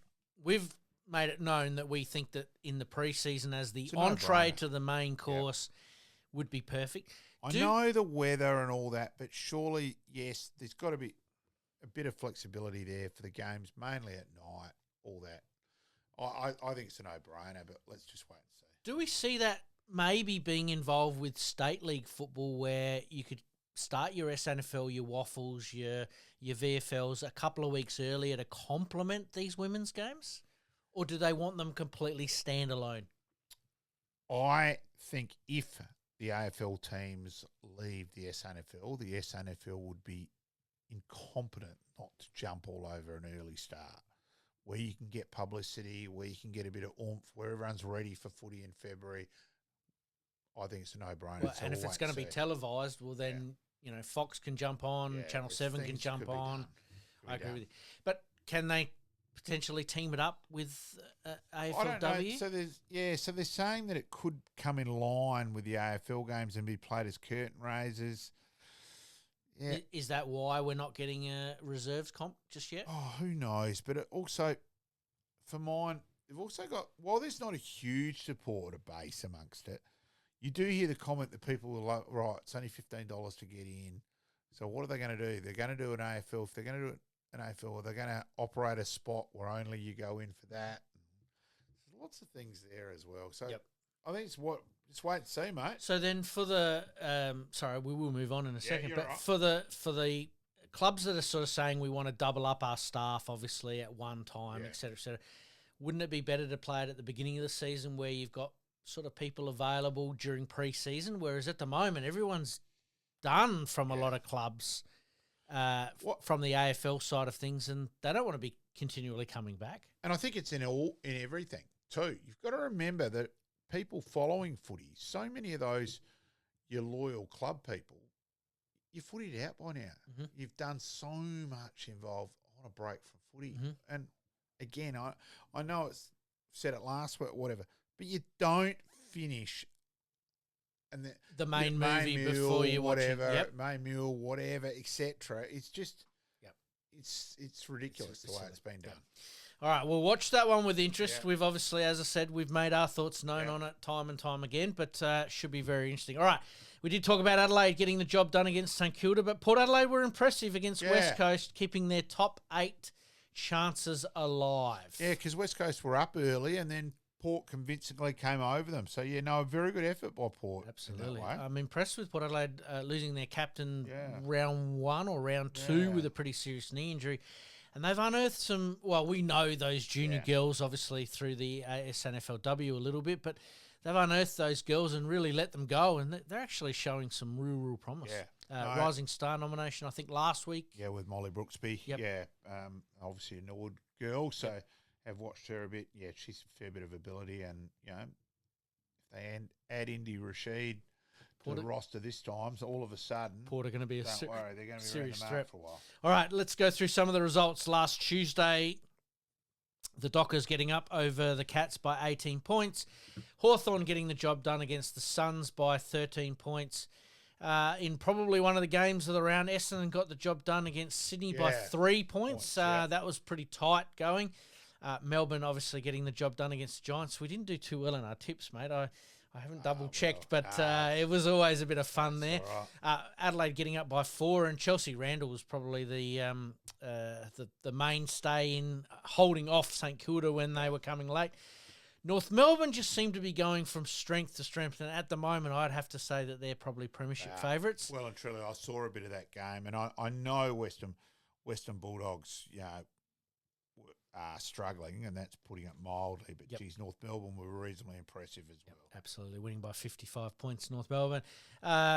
we've made it known that we think that in the preseason as the entree to the main course would be perfect. I know the weather and all that, but surely, yes, there's got to be a bit of flexibility there for the games, mainly at night, all that. I think it's a no-brainer, but let's just wait and see. Do we see that maybe being involved with state league football where you could start your SANFL, your Waffles, your VFLs a couple of weeks earlier to complement these women's games? Or do they want them completely standalone? I think if the AFL teams leave the SANFL would be incompetent not to jump all over an early start, where you can get publicity, where you can get a bit of oomph, where everyone's ready for footy in February. I think it's a no-brainer. Well, and if it's going to be televised, well then, Fox can jump on, Channel 7 can jump on. I agree with you. But can they potentially team it up with AFLW? I don't know. So they're saying that it could come in line with the AFL games and be played as curtain raisers. Yeah. Is that why we're not getting a reserves comp just yet? Oh, who knows? But it also, for mine, they've also got, while there's not a huge supporter base amongst it, you do hear the comment that people will like, right, it's only $15 to get in. So what are they going to do? They're going to do an AFL. If they're going to do an AFL, they're going to operate a spot where only you go in for that. There's lots of things there as well. So Yep. I think it's just wait and see, mate. So then for the sorry, we will move on in a second, you're but right. for the clubs that are sort of saying we want to double up our staff, obviously at one time, Yeah. et cetera, wouldn't it be better to play it at the beginning of the season where you've got sort of people available during pre-season, whereas at the moment everyone's done from a lot of clubs from the AFL side of things, and they don't want to be continually coming back. And I think it's in everything too. You've got to remember that people following footy, so many of those, your loyal club people, you're footied out by now. Mm-hmm. You've done so much involved on a break from footy. And again, I know it's said it last week, whatever, but you don't finish and The main your movie meal, before you watch it. whatever, Yep. main meal, whatever, etc. It's just, Yep. it's ridiculous the way it's been done. All right, we'll watch that one with interest. Yeah. We've obviously, as I said, we've made our thoughts known on it time and time again, but should be very interesting. All right, we did talk about Adelaide getting the job done against St Kilda, but Port Adelaide were impressive against West Coast, keeping their top 8 chances alive. Yeah, because West Coast were up early and then Port convincingly came over them. So, a very good effort by Port. Absolutely. In that way. I'm impressed with Port Adelaide losing their captain Yeah. round 1 or round 2 with a pretty serious knee injury. And they've unearthed some, well, we know those junior girls, obviously, through the SANFLW a little bit, but they've unearthed those girls and really let them go, and they're actually showing some real promise. Yeah. Rising Star nomination, I think, last week. Yeah, with Molly Brooksby. Yep. Yeah, obviously a Nord girl, so have watched her a bit. Yeah, she's a fair bit of ability, and, if they add Indy Rashid to the roster this time, so all of a sudden, Port are going to be a don't worry, they're going to be serious around the threat mark for a while. All right, let's go through some of the results. Last Tuesday, the Dockers getting up over the Cats by 18 points. Hawthorn getting the job done against the Suns by 13 points. In probably one of the games of the round, Essendon got the job done against Sydney by 3 points. That was pretty tight going. Melbourne obviously getting the job done against the Giants. We didn't do too well in our tips, mate. I haven't double-checked, but it was always a bit of fun there. Right. Adelaide getting up by 4, and Chelsea Randall was probably the mainstay in holding off St Kilda when they were coming late. North Melbourne just seemed to be going from strength to strength, and at the moment I'd have to say that they're probably premiership favourites. Well and truly, I saw a bit of that game, and I know Western Bulldogs, are struggling, and that's putting it mildly. But, geez, North Melbourne were reasonably impressive as well. Absolutely, winning by 55 points, North Melbourne.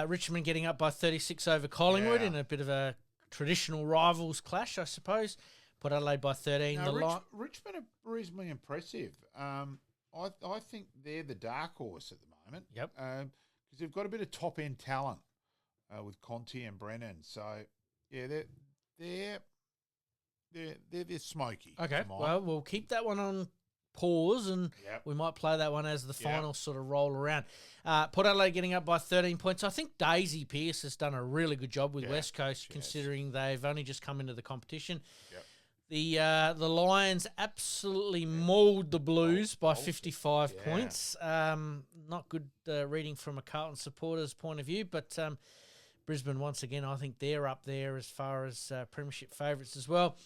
Richmond getting up by 36 over Collingwood in a bit of a traditional rivals clash, I suppose. Put Adelaide by 13. Richmond are reasonably impressive. I think they're the dark horse at the moment. Yep. Because they've got a bit of top-end talent with Conte and Brennan. So, yeah, they're smoky. Okay, well, we'll keep that one on pause, and we might play that one as the final sort of roll around. Port Adelaide getting up by 13 points. I think Daisy Pearce has done a really good job with West Coast, considering they've only just come into the competition. Yep. The Lions absolutely mauled the Blues by 55 points. Not good reading from a Carlton supporter's point of view, but Brisbane, once again, I think they're up there as far as premiership favourites as well.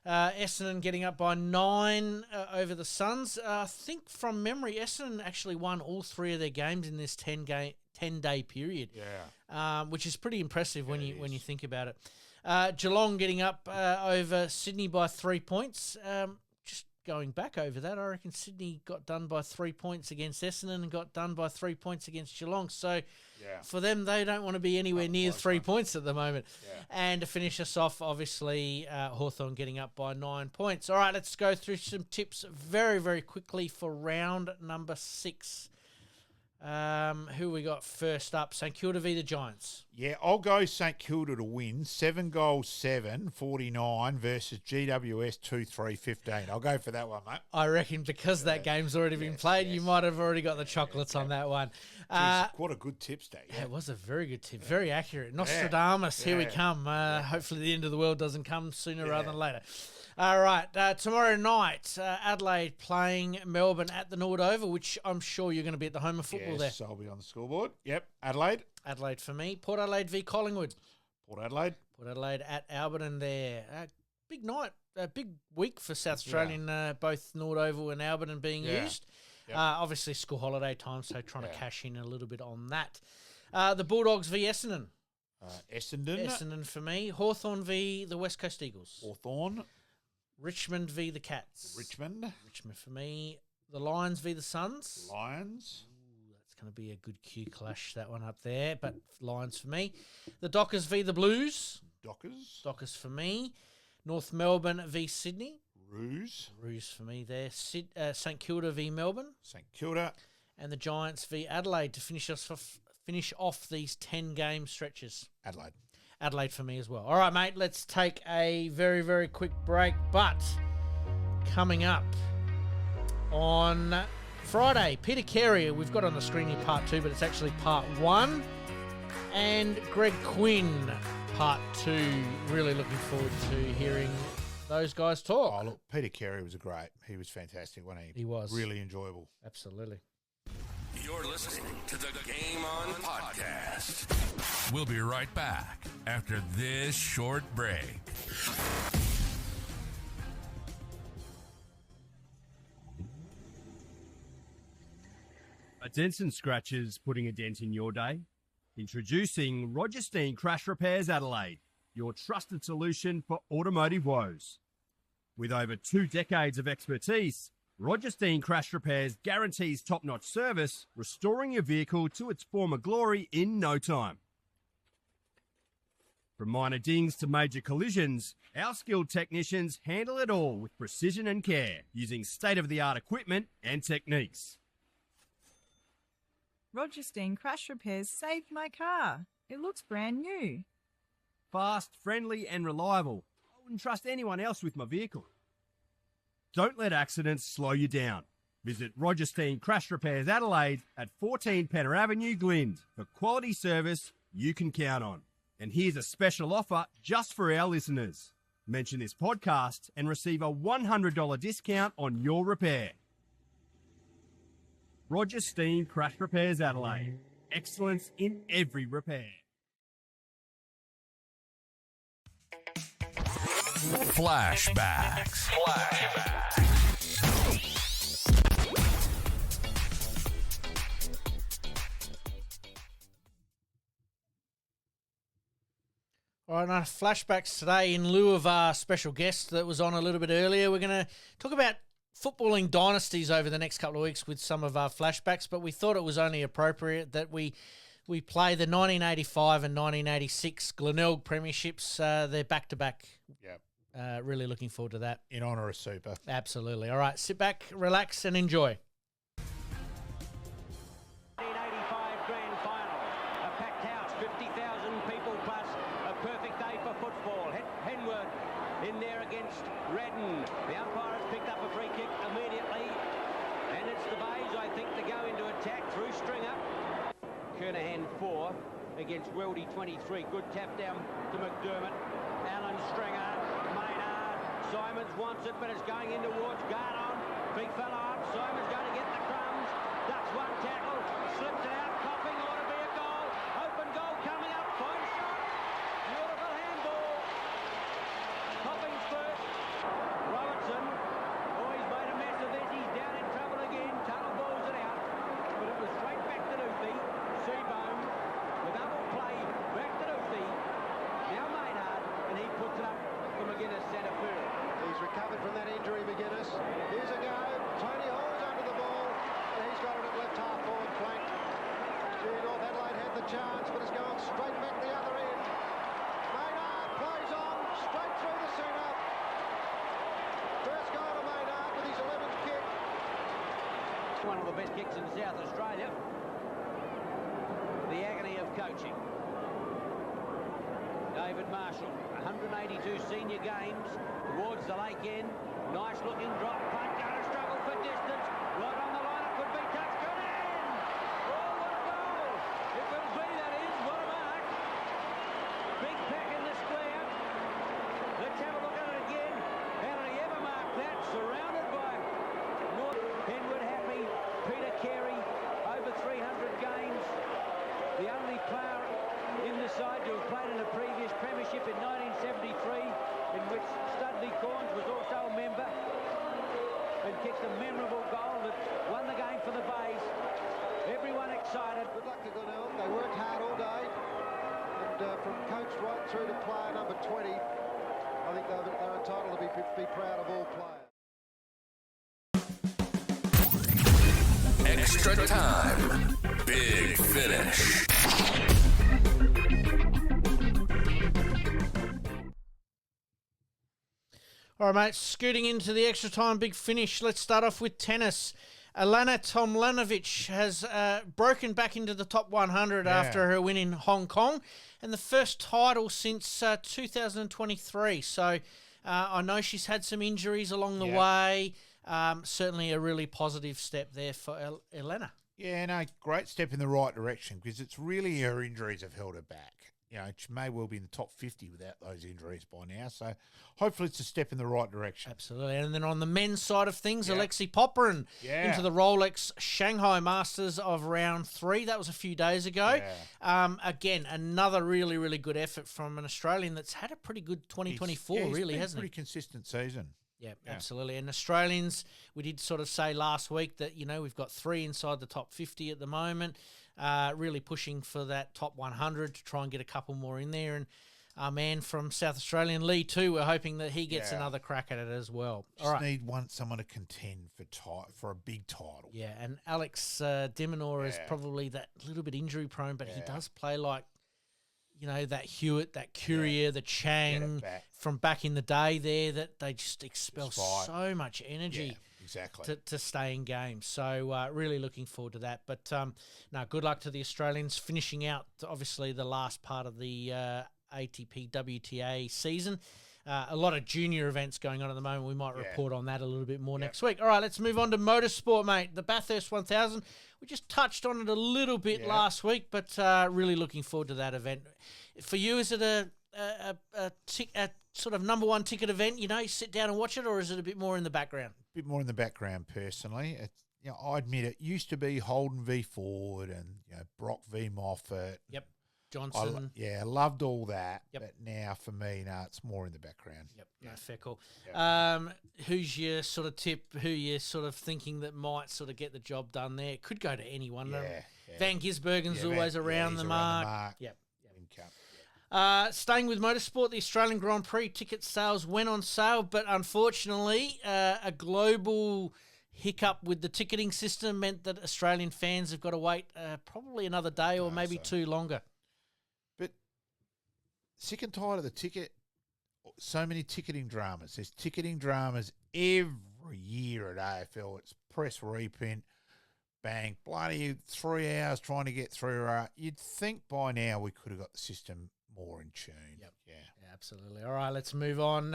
Essendon getting up by 9 over the Suns. I think from memory, Essendon actually won all 3 of their games in this 10-day period. Which is pretty impressive when you think about it. Geelong getting up over Sydney by 3 points. Just going back over that, I reckon Sydney got done by 3 points against Essendon and got done by 3 points against Geelong. So for them, they don't want to be anywhere near 3 points at the moment. And to finish us off, obviously, Hawthorn getting up by 9 points. All right, let's go through some tips very, very quickly for round number 6. Who we got first up? St Kilda v the Giants. Yeah, I'll go St Kilda to win. 7-7, 49 versus GWS 2-3, 15. I'll go for that one, mate. I reckon because that game's already been played, you might have already got the chocolates on that one. Jeez, what a good tip, Steve. Yeah, it was a very good tip. Very accurate. Nostradamus, here we come. Hopefully the end of the world doesn't come sooner rather than later. All right, tomorrow night, Adelaide playing Melbourne at the Nord Oval, which I'm sure you're going to be at the home of football there. Yes, I'll be on the scoreboard. Yep, Adelaide. Adelaide for me. Port Adelaide v Collingwood. Port Adelaide. Port Adelaide at Alberton there. big night, a big week for South Australian, both Nord Oval and Alberton being used. Yep. Obviously, school holiday time, so trying to cash in a little bit on that. The Bulldogs v Essendon. Essendon for me. Hawthorn v the West Coast Eagles. Hawthorn. Richmond v the Cats. Richmond for me. The Lions v the Suns. Lions. Ooh, that's going to be a good Q clash, that one up there, but Lions for me. The Dockers v the Blues. Dockers for me. North Melbourne v Sydney. Roos for me there. St Kilda v Melbourne. St Kilda. And the Giants v Adelaide to finish off these 10-game stretches. Adelaide for me as well. All right, mate, let's take a very, very quick break. But coming up on Friday, Peter Carey, we've got on the screen here part 2, but it's actually part 1. And Greg Quinn, part 2. Really looking forward to hearing those guys talk. Oh, look, Peter Carey was He was fantastic, wasn't he? He was. Really enjoyable. Absolutely. You're listening to the Game On Podcast. We'll be right back after this short break. A dents and scratches putting a dent in your day? Introducing Roger Steen Crash Repairs Adelaide, your trusted solution for automotive woes. With over 2 decades of expertise, Roger Steen Crash Repairs guarantees top-notch service, restoring your vehicle to its former glory in no time. From minor dings to major collisions, our skilled technicians handle it all with precision and care, using state-of-the-art equipment and techniques. Roger Steen Crash Repairs saved my car. It looks brand new. Fast, friendly and reliable. I wouldn't trust anyone else with my vehicle. Don't let accidents slow you down. Visit Roger Steen Crash Repairs Adelaide at 14 Penner Avenue, Glynde, for quality service you can count on. And here's a special offer just for our listeners. Mention this podcast and receive a $100 discount on your repair. Roger Steen Crash Repairs Adelaide. Excellence in every repair. Flashbacks. All right, now flashbacks today in lieu of our special guest that was on a little bit earlier. We're going to talk about footballing dynasties over the next couple of weeks with some of our flashbacks, but we thought it was only appropriate that we play the 1985 and 1986 Glenelg Premierships. They're back-to-back. Yep. Really looking forward to that. In honour of Super. Absolutely. All right, sit back, relax, and enjoy. 1985 Grand Final. A packed house, 50,000 people plus. A perfect day for football. Henwood in there against Redden. The umpire has picked up a free kick immediately. And it's the Bays, I think, to go into attack through Stringer. Kernahan 4 against Weldy 23. Good tap down to McDermott. Allen Stringer. Maynard. Simons wants it, but it's going in towards Gardon. Big fella up. Simons going to get the crumbs. Ducks one tackle. Slips it out. Coughing. Ought to be a goal. Open goal coming up. Fine shot. Beautiful handball. Copping's first. Robertson. Oh, he's made a mess of this. He's down in trouble again. Tunnel balls it out. But it was straight back to Luthi. Seabohm. The double play. Back to Luthi. Now Maynard. And he puts it up for McGuinness centre field. He's recovered from that injury, McGuinness. Here's a go. Tony Hall's under the ball. And he's got it at left half forward flank. Gee, North Adelaide had the chance, but it's going straight back the other end. Maynard plays on, straight through the centre. First goal to Maynard with his 11th kick. One of the best kicks in South Australia. The agony of coaching. David Marshall, 182 senior games towards the lake end. Nice looking drop, punt, going to struggle for distance. Right on the line, it could be touched. Good in! Oh, what a goal! If it'll be, that is, what a mark. Big pack in the square. Let's have a look at it again. How did he ever mark that? Surrounded by North. Henwood happy. Peter Carey, over 300 games. The only player in the side to have played in a previous premiership in 1973. in which Studley Corns was also a member and kicked a memorable goal that won the game for the Bays. Everyone excited. Good luck to Glenelg. They worked hard all day. And from coach right through to player number 20, I think they're entitled to be proud of all players. Extra time. Big finish. All right, mate, scooting into the extra time big finish. Let's start off with tennis. Alana Tomljanovic has broken back into the top 100 after her win in Hong Kong, and the first title since 2023. So I know she's had some injuries along the way. Certainly a really positive step there for Elena. Yeah, no, great step in the right direction because it's really her injuries have held her back. You know, she may well be in the top 50 without those injuries by now. So hopefully it's a step in the right direction. Absolutely. And then on the men's side of things, Alexei Popyrin into the Rolex Shanghai Masters of round 3. That was a few days ago. Again, another really, really good effort from an Australian that's had a pretty good 2024, hasn't he? Pretty consistent season. Yeah, absolutely. And Australians, we did sort of say last week that, we've got 3 inside the top 50 at the moment, really pushing for that top 100 to try and get a couple more in there. And our man from South Australian, Lee, too, we're hoping that he gets another crack at it as well. Just need someone to contend for a big title. Yeah, and Alex Dimonor is probably that little bit injury prone, but he does play like, that Hewitt, that Courier, the Chang from back in the day there, that they just expel so much energy to stay in games. So really looking forward to that. But good luck to the Australians finishing out, obviously, the last part of the ATP WTA season. A lot of junior events going on at the moment. We might report on that a little bit more next week. All right, let's move on to motorsport, mate. The Bathurst 1000. We just touched on it a little bit last week, but really looking forward to that event. For you, is it a sort of number one ticket event? You sit down and watch it, or is it a bit more in the background? A bit more in the background, personally. I admit it used to be Holden v Ford and Brock v Moffat. Yep. Johnson. I loved all that. But now for me, it's more in the background. Fair call. Yep. Who's your sort of tip? Who you're sort of thinking that might sort of get the job done there? It could go to anyone. Van Gisbergen's always around the mark. Yep. Staying with motorsport, the Australian Grand Prix ticket sales went on sale, but unfortunately, a global hiccup with the ticketing system meant that Australian fans have got to wait probably another day or maybe 2 longer. But sick and tired of the ticket. So many ticketing dramas. There's ticketing dramas every year at AFL. It's press reprint, bang, bloody 3 hours trying to get through. You'd think by now we could have got the system more in tune. Yeah, absolutely. All right, let's move on.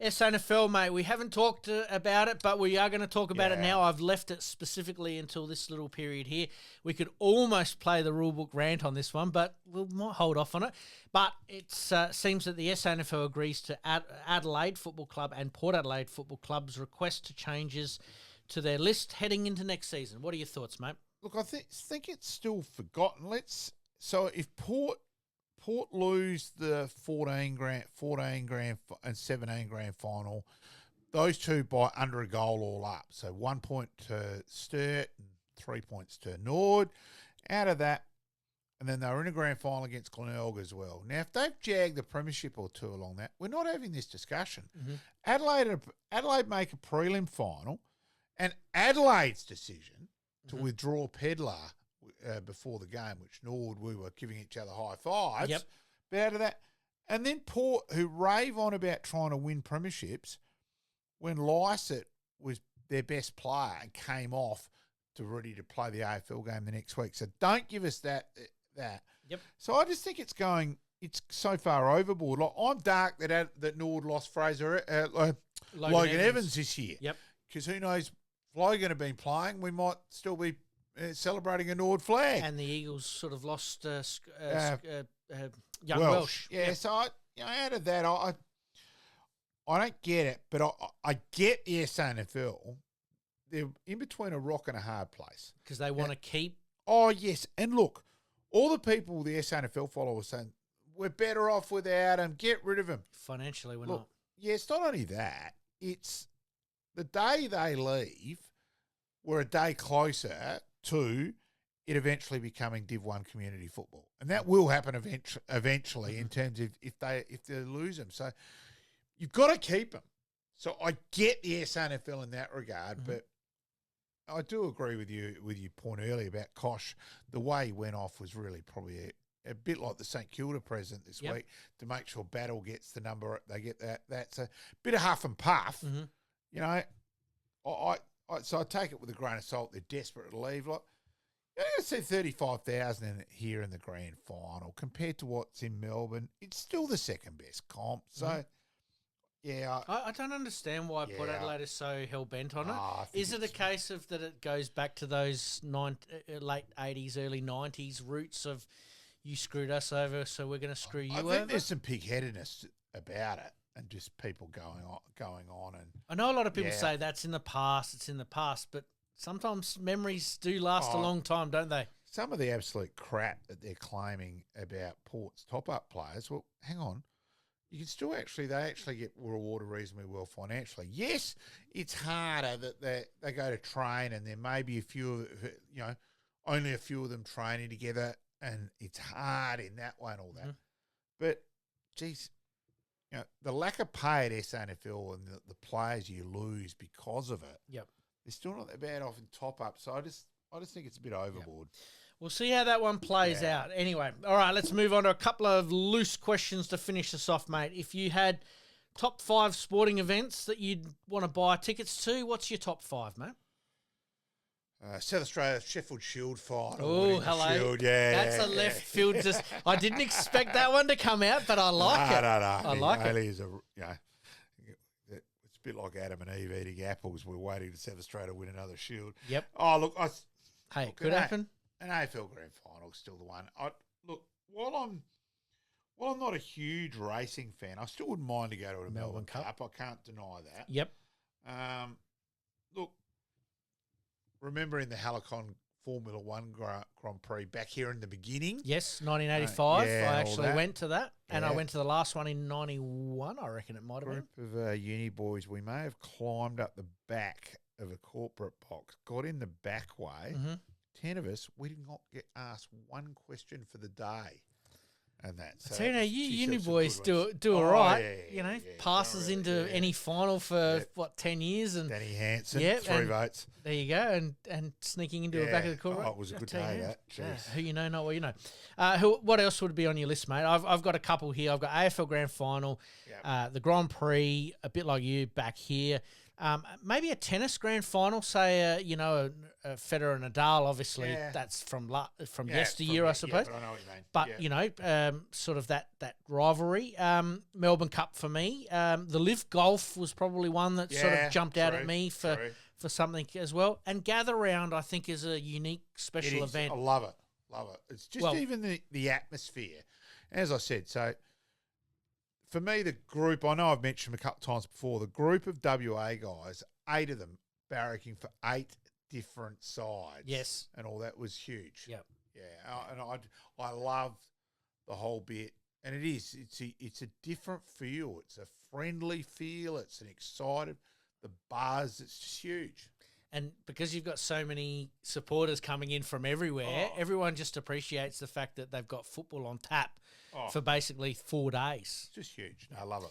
SANFL, mate. We haven't talked about it, but we are going to talk about it now. I've left it specifically until this little period here. We could almost play the rulebook rant on this one, but we might hold off on it. But it seems that the SANFL agrees to Adelaide Football Club and Port Adelaide Football Club's request to changes to their list heading into next season. What are your thoughts, mate? Look, I think it's still forgotten. So if Port lose the 14 grand and 17 grand final, those two by under a goal all up. So 1 point to Sturt and 3 points to Nord. Out of that, and then they were in a grand final against Glenelg as well. Now, if they've jagged the premiership or two along that, we're not having this discussion. Adelaide make a prelim final, and Adelaide's decision to withdraw Pedlar before the game, which Nord, we were giving each other high fives. Yep. But out of that, and then Port, who rave on about trying to win premierships, when Lysett was their best player and came off to ready to play the AFL game the next week. So don't give us that. Yep. So I just think it's so far overboard. Like, I'm dark that Nord lost Logan Evans this year. Yep. Because who knows, Logan have been playing, we might still be celebrating a Nord flag. And the Eagles sort of lost young Welsh. Yeah, so out of that, I don't get it, but I get the SANFL. They're in between a rock and a hard place. Because they want to keep... Oh, yes. And look, all the people the SANFL follow are saying, we're better off without him, get rid of him. Financially, we're not. it's not only that. It's the day they leave, we're a day closer to it eventually becoming Div 1 community football. And that will happen eventually in terms of if they lose them. So you've got to keep them. So I get the SANFL in that regard, but I do agree with your point earlier about Kosh. The way he went off was really probably a bit like the St Kilda president this week to make sure Battle gets the number. They get that. That's a bit of huff and puff. You know, so I take it with a grain of salt. They're desperate to leave. Like, you know, I see 35,000 here in the grand final compared to what's in Melbourne. It's still the second best comp. So. Yeah, I don't understand why Port Adelaide is so hell bent on it. Is it a case of that it goes back to those late 80s, early 90s roots of you screwed us over, so we're going to screw you over? I think there's some pig-headedness about it, and just people going on. And I know a lot of people say that's in the past. It's in the past, but sometimes memories do last a long time, don't they? Some of the absolute crap that they're claiming about Port's top-up players. Well, hang on. You can still they actually get rewarded reasonably well financially. Yes, it's harder that they go to train and there may be only a few of them training together, and it's hard in that way and all that. But, geez, you know, the lack of pay at SANFL and the players you lose because of it, they're still not that bad off in top-up. So I just think it's a bit overboard. We'll see how that one plays out. Anyway, all right, let's move on to a couple of loose questions to finish us off, mate. If you had top 5 sporting events that you'd want to buy tickets to, what's your top 5, mate? South Australia Sheffield Shield final. Oh, hello. Shield. That's a left field. I didn't expect that one to come out, but I like it. No. I like it. It's a bit like Adam and Eve eating apples. We're waiting for South Australia to win another Shield. Yep. Oh, look. It could happen. An AFL Grand Final is still the one. While I'm not a huge racing fan, I still wouldn't mind to go to a Melbourne Cup. I can't deny that. Yep. Look, remembering the Helicon Formula One Grand Prix back here in the beginning. Yes, 1985. I actually went to that, and I went to the last one in 91. I reckon it might have been. Group of uni boys. We may have climbed up the back of a corporate box, got in the back way. 10 of us, we did not get asked one question for the day. And that's so you uni boys do all right. Passes into any final for 10 years, and Danny Hansen, 3 votes. There you go, and sneaking into the back of the corporate. Oh, it was a good day. That who you know, not what you know. What else would be on your list, mate? I've got a couple here. I've got AFL Grand Final, the Grand Prix, a bit like you back here. Maybe a tennis grand final, say, a Federer and Nadal. Obviously, that's from yesteryear, I suppose. But I know what you mean. But sort of that rivalry. Melbourne Cup for me. The Live Golf was probably one that sort of jumped out at me for something as well. And Gather Round, I think, is a unique, special event. I love it. It's just even the atmosphere. As I said, so. For me, the group, I know I've mentioned them a couple of times before, the group of WA guys, 8 of them barracking for 8 different sides. Yes. And all that was huge. Yep. Yeah. And I love the whole bit. And it's a different feel. It's a friendly feel. It's an excited, the buzz, it's just huge. And because you've got so many supporters coming in from everywhere, everyone just appreciates the fact that they've got football on tap for basically 4 days. It's just huge. I love it.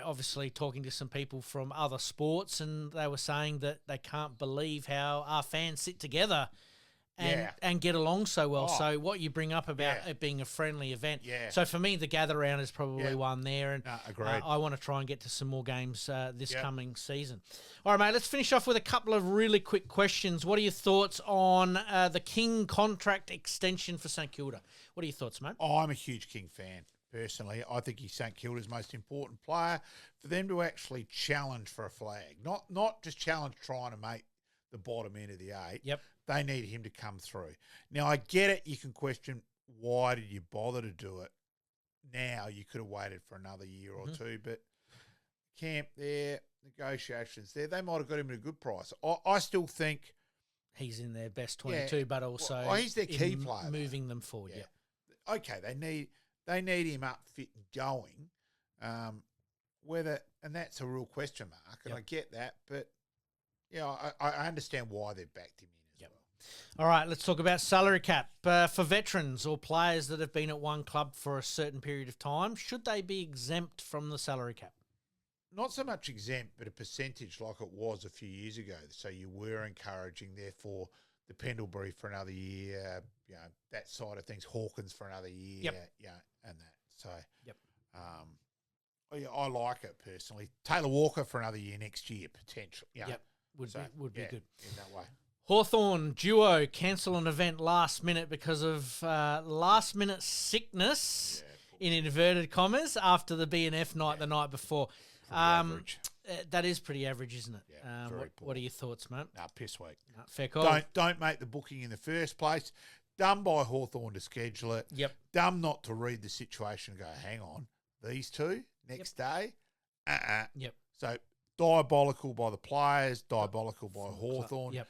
Obviously talking to some people from other sports, and they were saying that they can't believe how our fans sit together and get along so well. So what you bring up about it being a friendly event. Yeah. So for me, the Gather Round is probably one there. And agreed. I want to try and get to some more games this coming season. All right, mate, let's finish off with a couple of really quick questions. What are your thoughts on the King contract extension for St Kilda? What are your thoughts, mate? I'm a huge King fan. Personally, I think he's St Kilda's most important player. For them to actually challenge for a flag, not just challenge trying to make the bottom end of the 8. Yep. They need him to come through. Now, I get it. You can question, why did you bother to do it now? You could have waited for another year or two, but camp there, negotiations there, they might have got him at a good price. I still think he's in their best 22, but also he's their key player, moving them forward. Okay, they need him up, fit and going. And that's a real question mark, and Yep. I get that, but I understand why they've backed him in as Yep. well. All right, let's talk about salary cap. For veterans or players that have been at one club for a certain period of time, should they be exempt from the salary cap? Not so much exempt, but a percentage like it was a few years ago. So you were encouraging, therefore, the Pendlebury for another year, that side of things, Hawkins for another year, and that. So, I like it personally. Taylor Walker for another year next year, potentially. Would be good. In that way. Hawthorn duo cancel an event last minute because of last minute sickness, in inverted commas, after the B&F night the night before. Average. That is pretty average, isn't it? Yeah, very poor. What are your thoughts, mate? Piss weak. Fair call. Don't make the booking in the first place. Dumb by Hawthorn to schedule it. Yep. Dumb not to read the situation and go, hang on, these two next day? Yep. So diabolical by the players, diabolical by Hawthorn. Yep.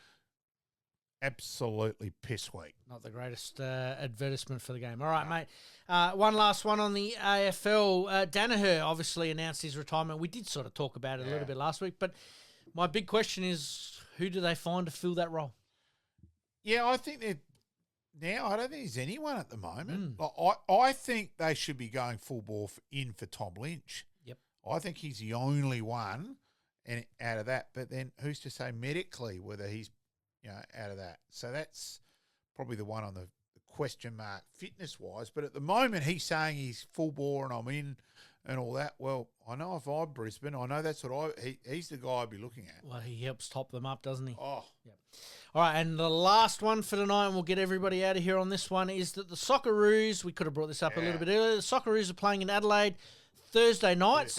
Absolutely piss weak. Not the greatest advertisement for the game. All right, mate. One last one on the AFL. Danaher obviously announced his retirement. We did sort of talk about it a little bit last week, but my big question is, who do they find to fill that role? Yeah, I think I don't think there's anyone at the moment. I think they should be going full bore in for Tom Lynch. Yep. I think he's the only one and out of that. But then who's to say medically whether he's out of that? So that's probably the one on the question mark fitness-wise. But at the moment, he's saying he's full bore and I'm in and all that. Well, I know if I'm Brisbane, I know that's what he's the guy I'd be looking at. Well, he helps top them up, doesn't he? Oh. Yep. All right, and the last one for tonight, and we'll get everybody out of here on this one, is that the Socceroos, we could have brought this up a little bit earlier, the Socceroos are playing in Adelaide Thursday night,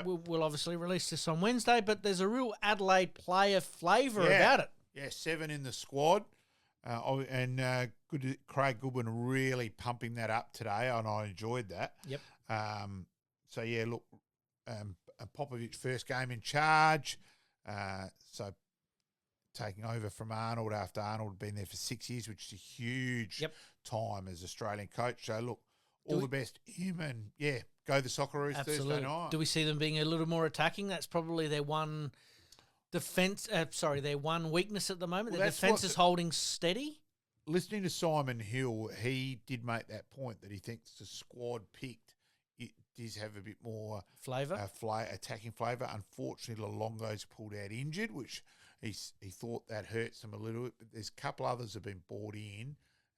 we'll obviously release this on Wednesday, but there's a real Adelaide player flavour about it. Yeah, 7 in the squad. Craig Goodwin really pumping that up today, and I enjoyed that. Yep. Popovic first game in charge. So taking over from Arnold after Arnold had been there for 6 years, which is a huge time as Australian coach. So, look, all the best him and, go the Socceroos Thursday night. Do we see them being a little more attacking? That's probably their one their one weakness at the moment. Their defence is holding steady. Listening to Simon Hill, he did make that point that he thinks the squad picked, it does have a bit more flavour, attacking flavour. Unfortunately, Lolongo's pulled out injured, which he thought that hurts them a little bit. But there's a couple others have been brought in,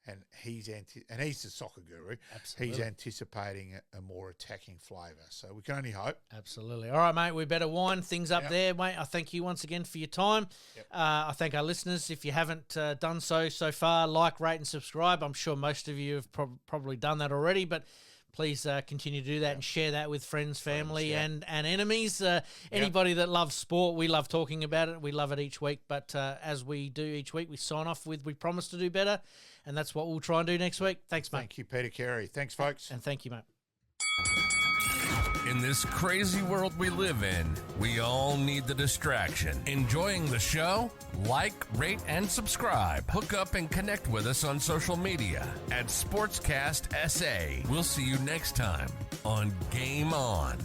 and he's the soccer guru. Absolutely. He's anticipating a more attacking flavour. So we can only hope. Absolutely. All right, mate, we better wind things up there, mate. I thank you once again for your time. Yep. I thank our listeners. If you haven't done so far, like, rate and subscribe. I'm sure most of you have probably done that already, but please continue to do that and share that with friends, family, and enemies. Anybody that loves sport, we love talking about it. We love it each week. But as we do each week, we sign off with, we promise to do better. And that's what we'll try and do next week. Thanks, mate. Thank you, Peter Carey. Thanks, folks. And thank you, mate. In this crazy world we live in, we all need the distraction. Enjoying the show? Like, rate, and subscribe. Hook up and connect with us on social media at Sportscast SA. We'll see you next time on Game On.